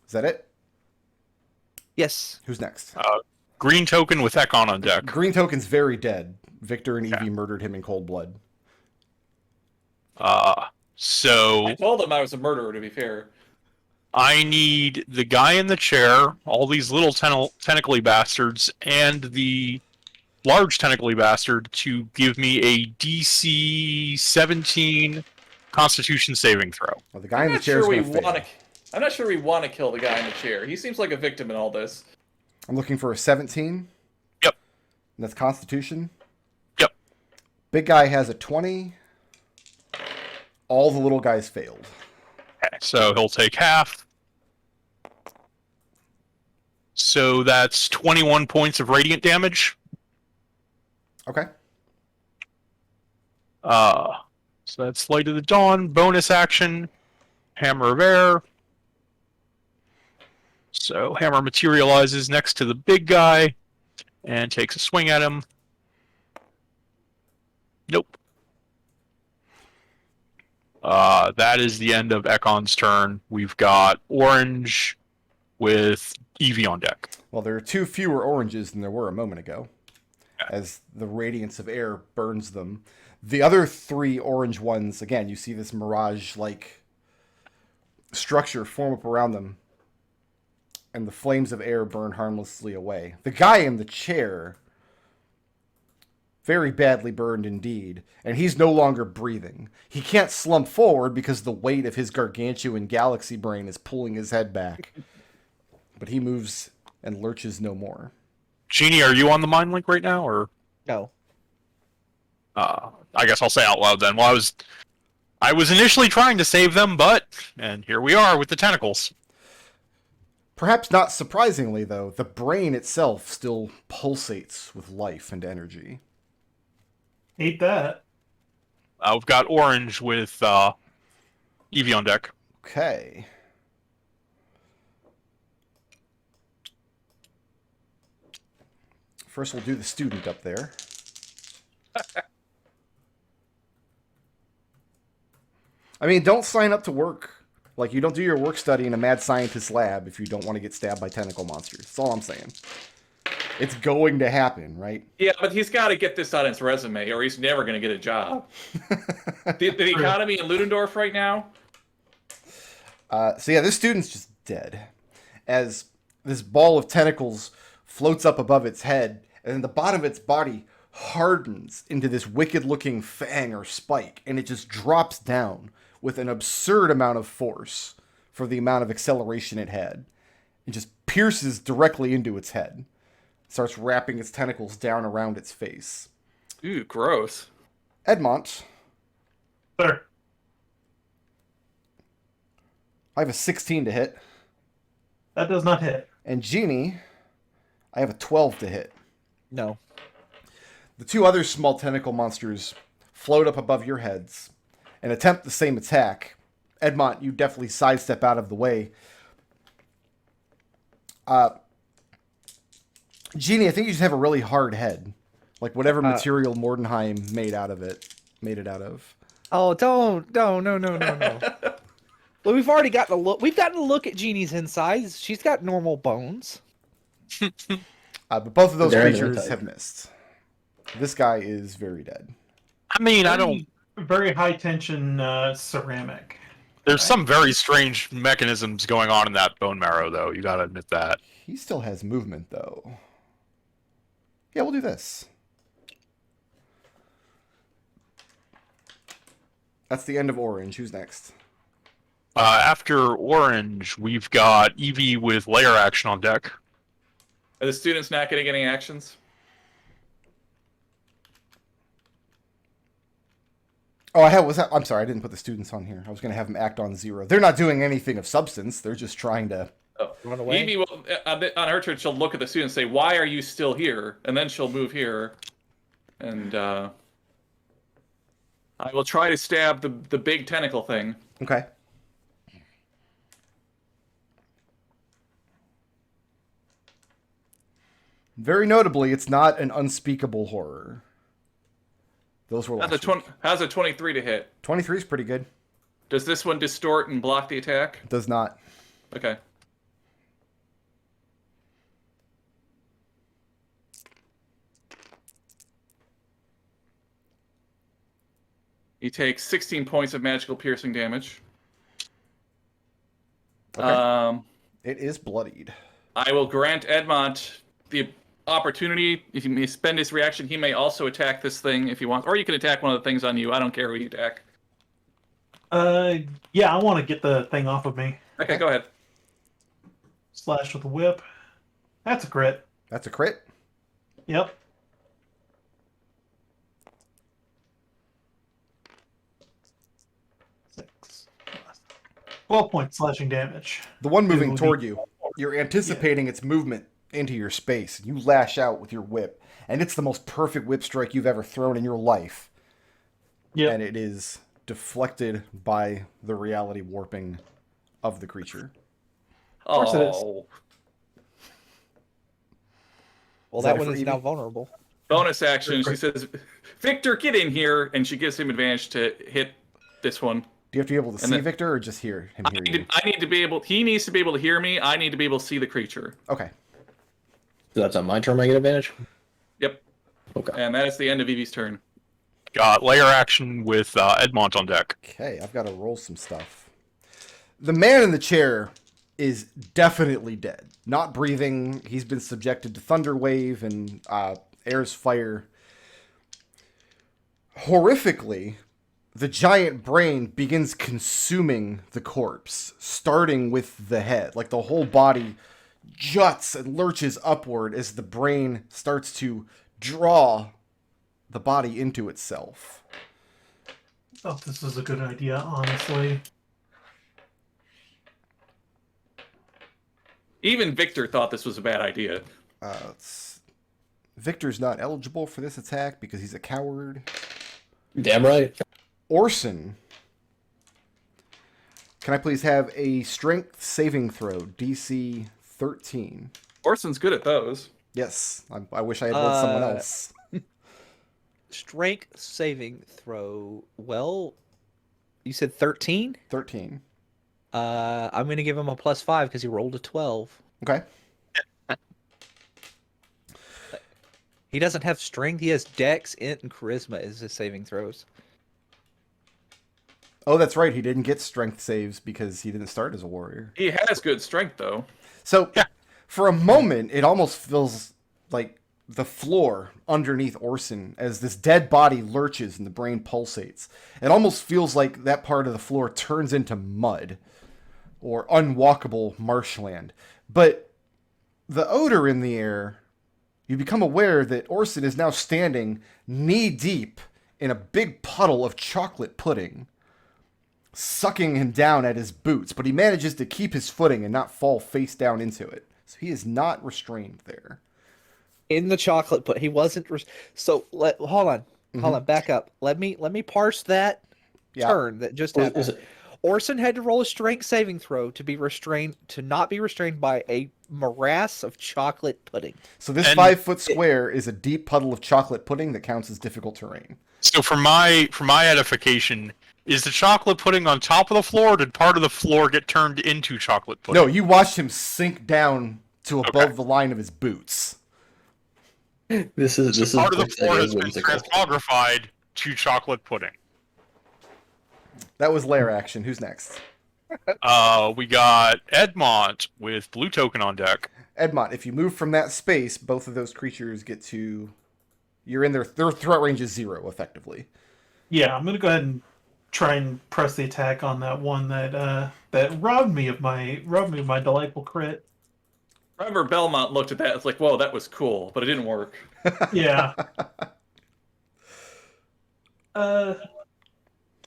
Is that it? Yes. Who's next? Green token with Ekon on deck. Green token's very dead. Victor and Evie murdered him in cold blood. So I told him I was a murderer, to be fair. I need the guy in the chair, all these little tentacly bastards, and the large tentacly bastard to give me a DC 17 Constitution saving throw. Well, the guy I'm in the not chair is sure we going to fail. want to. I'm not sure we want to kill the guy in the chair. He seems like a victim in all this. I'm looking for a 17. Yep. And that's Constitution. Yep. Big guy has a 20. All the little guys failed. Okay, so he'll take half. So that's 21 points of radiant damage. Okay. So that's Light of the Dawn, bonus action, Hammer of Air. So Hammer materializes next to the big guy and takes a swing at him. Nope. That is the end of Ekon's turn. We've got Orange with Eevee on deck. Well, there are 2 fewer oranges than there were a moment ago, as the radiance of air burns them. The other 3 orange ones, again, you see this mirage-like structure form up around them, and the flames of air burn harmlessly away. The guy in the chair, very badly burned indeed, and he's no longer breathing. He can't slump forward because the weight of his gargantuan galaxy brain is pulling his head back. But he moves and lurches no more. Genie, are you on the mind link right now, or? No. I guess I'll say out loud then. Well, I was initially trying to save them, and here we are with the tentacles. Perhaps not surprisingly, though, the brain itself still pulsates with life and energy. Hate that. We've got Orange with Eevee on deck. Okay. First, we'll do the student up there. I mean, don't sign up to work. Like, you don't do your work study in a mad scientist lab if you don't want to get stabbed by tentacle monsters. That's all I'm saying. It's going to happen, right? Yeah, but he's got to get this on his resume, or he's never going to get a job. the economy in Ludendorff right now. So yeah, this student's just dead. As this ball of tentacles floats up above its head, and then the bottom of its body hardens into this wicked-looking fang or spike, and it just drops down with an absurd amount of force for the amount of acceleration it had. It just pierces directly into its head. Starts wrapping its tentacles down around its face. Ooh, gross. Edmont, Sir. I have a 16 to hit. That does not hit. And Genie, I have a 12 to hit. No. The 2 other small tentacle monsters float up above your heads and attempt the same attack. Edmont, you definitely sidestep out of the way. Genie, I think you just have a really hard head. Like whatever material Mordenheim made it out of. Oh, no. Well, we've already gotten a look. We've gotten a look at Jeannie's insides. She's got normal bones. But both of those They're creatures type. have missed. This guy is very dead. I mean, I don't... Very high tension ceramic. There's some very strange mechanisms going on in that bone marrow, though. You gotta admit that. He still has movement, though. Yeah, we'll do this. That's the end of Orange. Who's next? After Orange, we've got Eevee with layer action on deck. Are the students not getting any actions? Oh, I'm sorry, I didn't put the students on here. I was going to have them act on 0. They're not doing anything of substance. They're just trying to... Oh. Run away. Evie will, on her turn, she'll look at the student and say, "Why are you still here?" And then she'll move here, and I will try to stab the big tentacle thing. Okay. Very notably, it's not an unspeakable horror. Those were last week. How's a 23 to hit? 23 is pretty good. Does this one distort and block the attack? Does not. Okay. He takes 16 points of magical piercing damage. Okay. It is bloodied. I will grant Edmont the opportunity. If he may spend his reaction, he may also attack this thing if he wants. Or you can attack one of the things on you. I don't care who you attack. Yeah, I want to get the thing off of me. Okay, go ahead. Slash with a whip. That's a crit. That's a crit. Yep. Six. 12 points slashing damage. The one moving Dude, toward you, you're anticipating its movement into your space. You lash out with your whip, and it's the most perfect whip strike you've ever thrown in your life. Yep. And it is deflected by the reality warping of the creature. course it is. Oh. Well, Is that that one for is Evie? now vulnerable. Bonus action. She says, "Victor, get in here," and she gives him advantage to hit this one. Do you have to be able to see then- Victor, or just hear him hear you? I need to be able. He needs to be able to hear me. I need to be able to see the creature. Okay. So that's on my turn. I get advantage. Yep. Okay. And that is the end of Evie's turn. Got layer action with Edmont on deck. Okay, I've got to roll some stuff. The man in the chair is definitely dead. Not breathing. He's been subjected to thunder wave and air's fire. Horrifically, the giant brain begins consuming the corpse, starting with the head. Like the whole body juts and lurches upward as the brain starts to draw the body into itself. Oh, this is a good idea, honestly. Even Victor thought this was a bad idea. Victor's not eligible for this attack because he's a coward. Damn right. Orson, can I please have a strength saving throw, DC 13? Orson's good at those. Yes, I wish I had rolled someone else. Strength saving throw. Well, you said 13? 13. I'm going to give him a +5 because he rolled a 12. Okay. He doesn't have strength. He has dex, int, and charisma as his saving throws. Oh, that's right. He didn't get strength saves because he didn't start as a warrior. He has good strength, though. So, for a moment, it almost feels like the floor underneath Orson as this dead body lurches and the brain pulsates. It almost feels like that part of the floor turns into mud or unwalkable marshland. But the odor in the air, you become aware that Orson is now standing knee-deep in a big puddle of chocolate pudding, sucking him down at his boots, but he manages to keep his footing and not fall face down into it. So he is not restrained there. In the chocolate put, he wasn't. Hold on, back up. Let me parse that turn that just happened. Orson had to roll a strength saving throw to not be restrained by a morass of chocolate pudding. So this 5-foot square is a deep puddle of chocolate pudding that counts as difficult terrain. So for my edification, is the chocolate pudding on top of the floor, or did part of the floor get turned into chocolate pudding? No, you watched him sink down to above the line of his boots. This is Part of the that floor is has been whimsical. transmogrified to chocolate pudding. That was lair action. Who's next? We got Edmont with blue token on deck. Edmont, if you move from that space, both of those creatures get to... You're in their threat range is 0, effectively. Yeah, I'm gonna go ahead and try and press the attack on that one that robbed me of my delightful crit. Remember, Belmont looked at that. It's like, whoa, that was cool, but it didn't work. Yeah.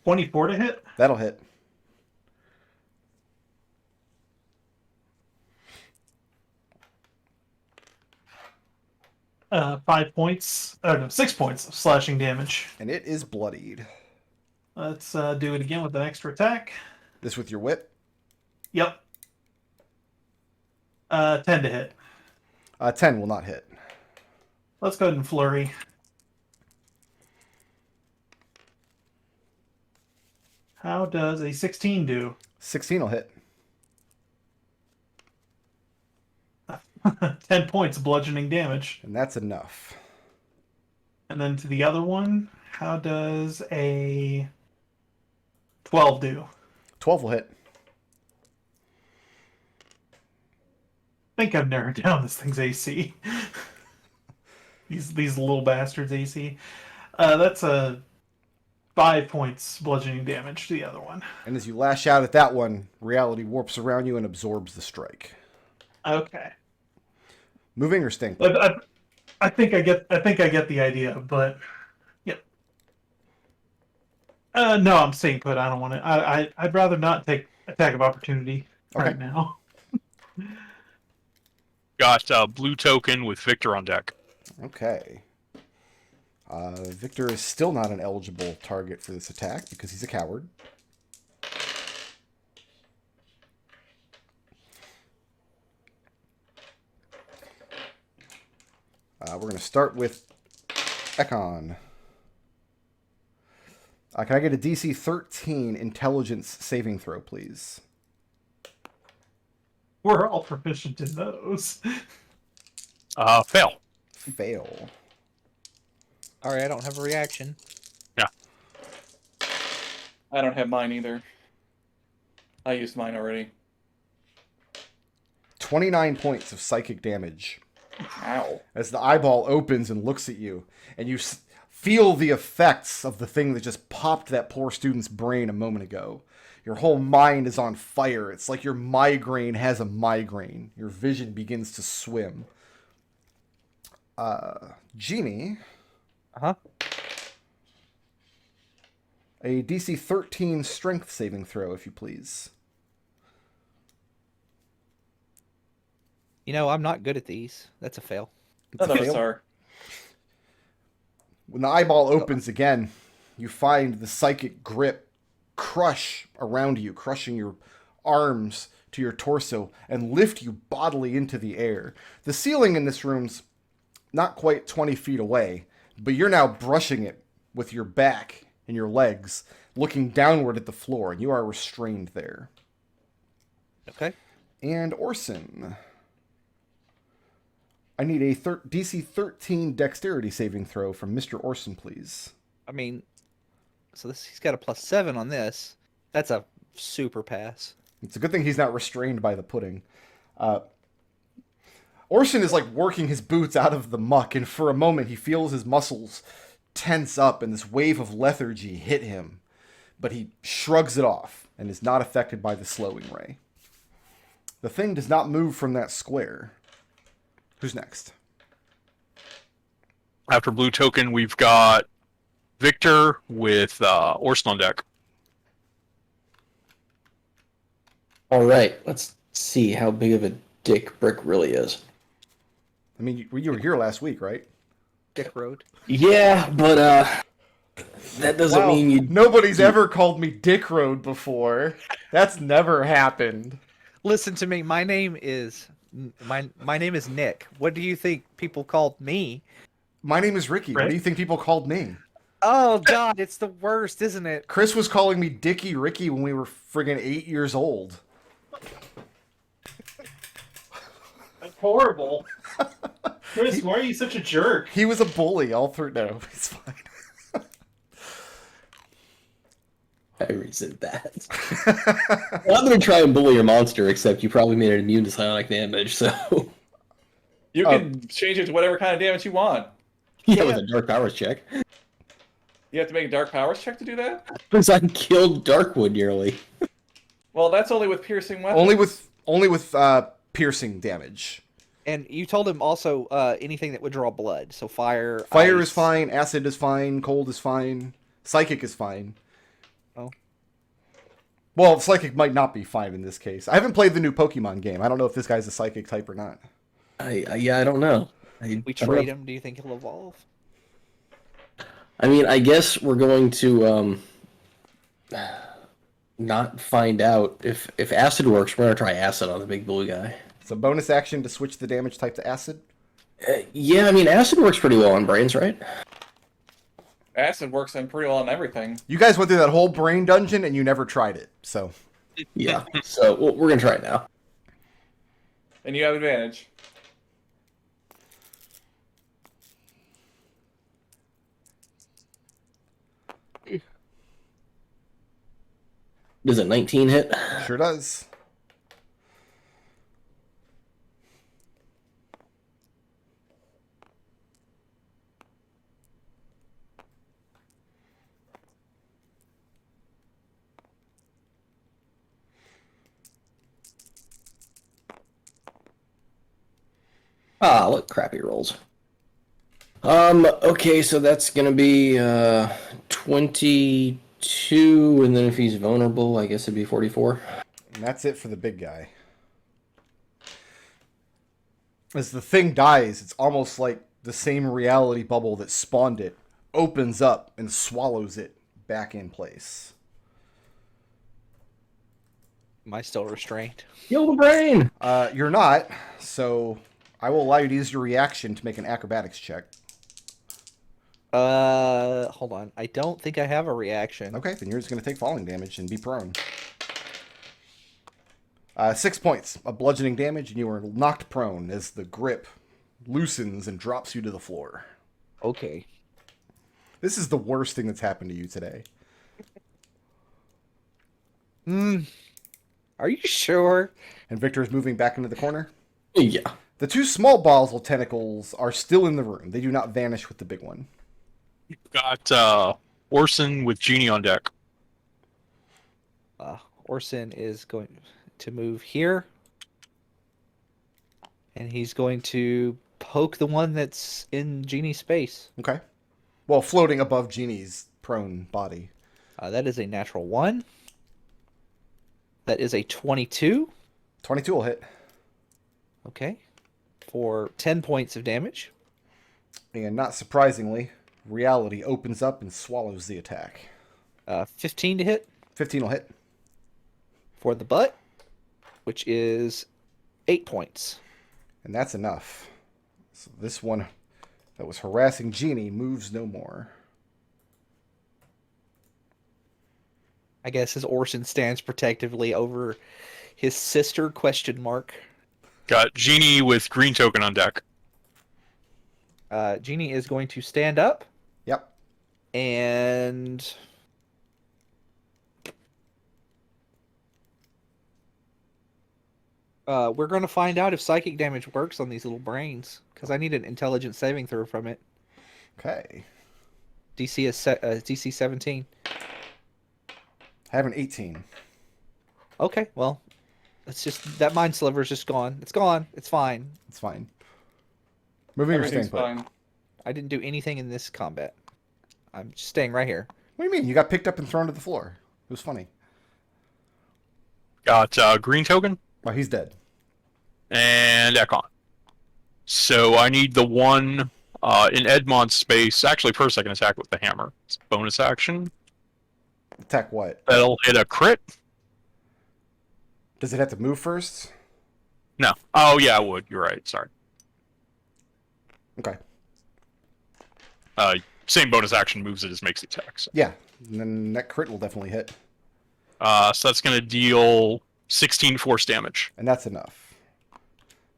24 to hit. That'll hit. Uh, 5 points. Oh no, 6 points of slashing damage. And it is bloodied. Let's do it again with an extra attack. This with your whip? Yep. 10 to hit. 10 will not hit. Let's go ahead and flurry. How does a 16 do? 16 will hit. 10 points of bludgeoning damage. And that's enough. And then to the other one, how does a 12 do? 12 will hit. I think I've narrowed down this thing's AC. these little bastards' AC. That's a 5 points bludgeoning damage to the other one. And as you lash out at that one, reality warps around you and absorbs the strike. Okay. Moving or staying? But I think I get the idea, but yeah. No, I'm staying put. I don't want to. I'd rather not take attack of opportunity right now. Got blue token with Victor on deck. Okay. Victor is still not an eligible target for this attack because he's a coward. We're going to start with Ekon. Can I get a DC 13 intelligence saving throw, please? We're all proficient in those. Fail. Fail. Alright, I don't have a reaction. Yeah. I don't have mine either. I used mine already. 29 points of psychic damage. Ow. As the eyeball opens and looks at you, and you feel the effects of the thing that just popped that poor student's brain a moment ago. Your whole mind is on fire. It's like your migraine has a migraine. Your vision begins to swim. Genie. Uh-huh. A DC 13 strength saving throw, if you please. You know, I'm not good at these. That's a fail. It's a None of us fail. are. When the eyeball opens again, you find the psychic grip crush around you, crushing your arms to your torso and lift you bodily into the air. The ceiling in this room's not quite 20 feet away, but you're now brushing it with your back and your legs, looking downward at the floor, and you are restrained there. Okay. And Orson. I need a DC 13 dexterity saving throw from Mr. Orson, please. I mean, so he's got a +7 on this. That's a super pass. It's a good thing he's not restrained by the pudding. Orson is like working his boots out of the muck, and for a moment he feels his muscles tense up and this wave of lethargy hit him. But he shrugs it off and is not affected by the slowing ray. The thing does not move from that square. Who's next? After blue token, we've got Victor with Orson on deck. All right, let's see how big of a dick Brick really is. I mean, you were here last week, right? Dick Road. Yeah, but that doesn't Wow, mean you. nobody's ever called me Dick Road before. That's never happened. Listen to me. My name is Nick. What do you think people called me? My name is Ricky. What Right. do you think people called me? Oh God, it's the worst, isn't it? Chris was calling me Dickie Ricky when we were friggin' 8 years old. That's horrible. Chris, why are you such a jerk? He was a bully all through. No, it's fine. I resent that. Well, I'm gonna try and bully your monster, except you probably made it immune to psionic damage, so You can change it to whatever kind of damage you want. yeah, with a dark powers check. You have to make a dark powers check to do that? Because I killed Darkwood nearly. Well, that's only with piercing weapons. Only with piercing damage. And you told him also anything that would draw blood. So fire. Fire ice. is fine. Acid is fine. Cold is fine. Psychic is fine. Oh. Well, psychic might not be fine in this case. I haven't played the new Pokemon game. I don't know if this guy's a psychic type or not. I don't know. We trade him. Do you think he'll evolve? I mean, I guess we're going to not find out if acid works. We're gonna try acid on the big blue guy. It's a bonus action to switch the damage type to acid. Yeah, I mean, acid works pretty well on brains, right? Acid works in pretty well on everything. You guys went through that whole brain dungeon and you never tried it, so. Yeah. So we're gonna try it now. And you have advantage. Does a 19 hit? Sure does. Ah, look, crappy rolls. Okay, so that's gonna be 22, and then if he's vulnerable, I guess it'd be 44. And that's it for the big guy. As the thing dies, it's almost like the same reality bubble that spawned it opens up and swallows it back in place. Am I still restrained? Kill the brain! You're not, so I will allow you to use your reaction to make an acrobatics check. Hold on. I don't think I have a reaction. Okay, then you're just going to take falling damage and be prone. 6 points of bludgeoning damage, and you are knocked prone as the grip loosens and drops you to the floor. Okay. This is the worst thing that's happened to you today. Are you sure? And Victor is moving back into the corner. Yeah. The two small balls of tentacles are still in the room. They do not vanish with the big one. Got Orson with Genie on deck. Orson is going to move here. And he's going to poke the one that's in Genie's space. Okay. Well, floating above Genie's prone body. That is a natural 1. That is a 22. 22 will hit. Okay. For 10 points of damage. And not surprisingly, reality opens up and swallows the attack. 15 to hit 15 will hit. for the butt, which is 8 points. And that's enough. So this one that was harassing Genie moves no more. I guess as Orson stands protectively over his sister, ? Got Genie with green token on deck. Genie is going to stand up Yep. and we're going to find out if psychic damage works on these little brains, because I need an intelligence saving throw from it. Okay. DC is DC 17. I have an 18. Okay, well, it's just that mind sliver is just gone. It's gone. It's fine. It's fine. Moving or staying Everything's put? fine. I didn't do anything in this combat. I'm just staying right here. What do you mean? You got picked up and thrown to the floor. It was funny. Got green token Oh, he's dead. and Ekon. So I need the one in Edmont's space. Actually, first I can attack with the hammer. It's a bonus action. Attack what? That'll hit a crit. Does it have to move first? No. Oh yeah, I would. You're right. Sorry. Okay. Same bonus action moves it as makes the attack. So, Yeah. And then that crit will definitely hit. so that's going to deal 16 force damage. And that's enough.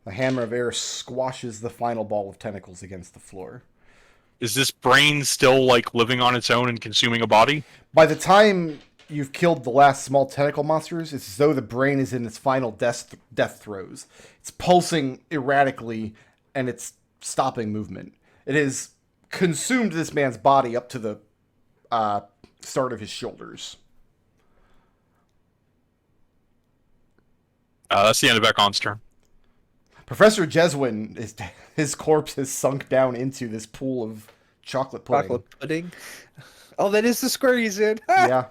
The hammer of air squashes the final ball of tentacles against the floor. Is this brain still like living on its own and consuming a body? By the time you've killed the last small tentacle monsters, it's as though the brain is in its final death throes. It's pulsing erratically, and it's stopping movement. It has consumed this man's body up to the start of his shoulders. That's the end of Ekon's turn. Professor Jeswin, his corpse has sunk down into this pool of chocolate pudding. Chocolate pudding. Oh, that is the square he's in. Yeah.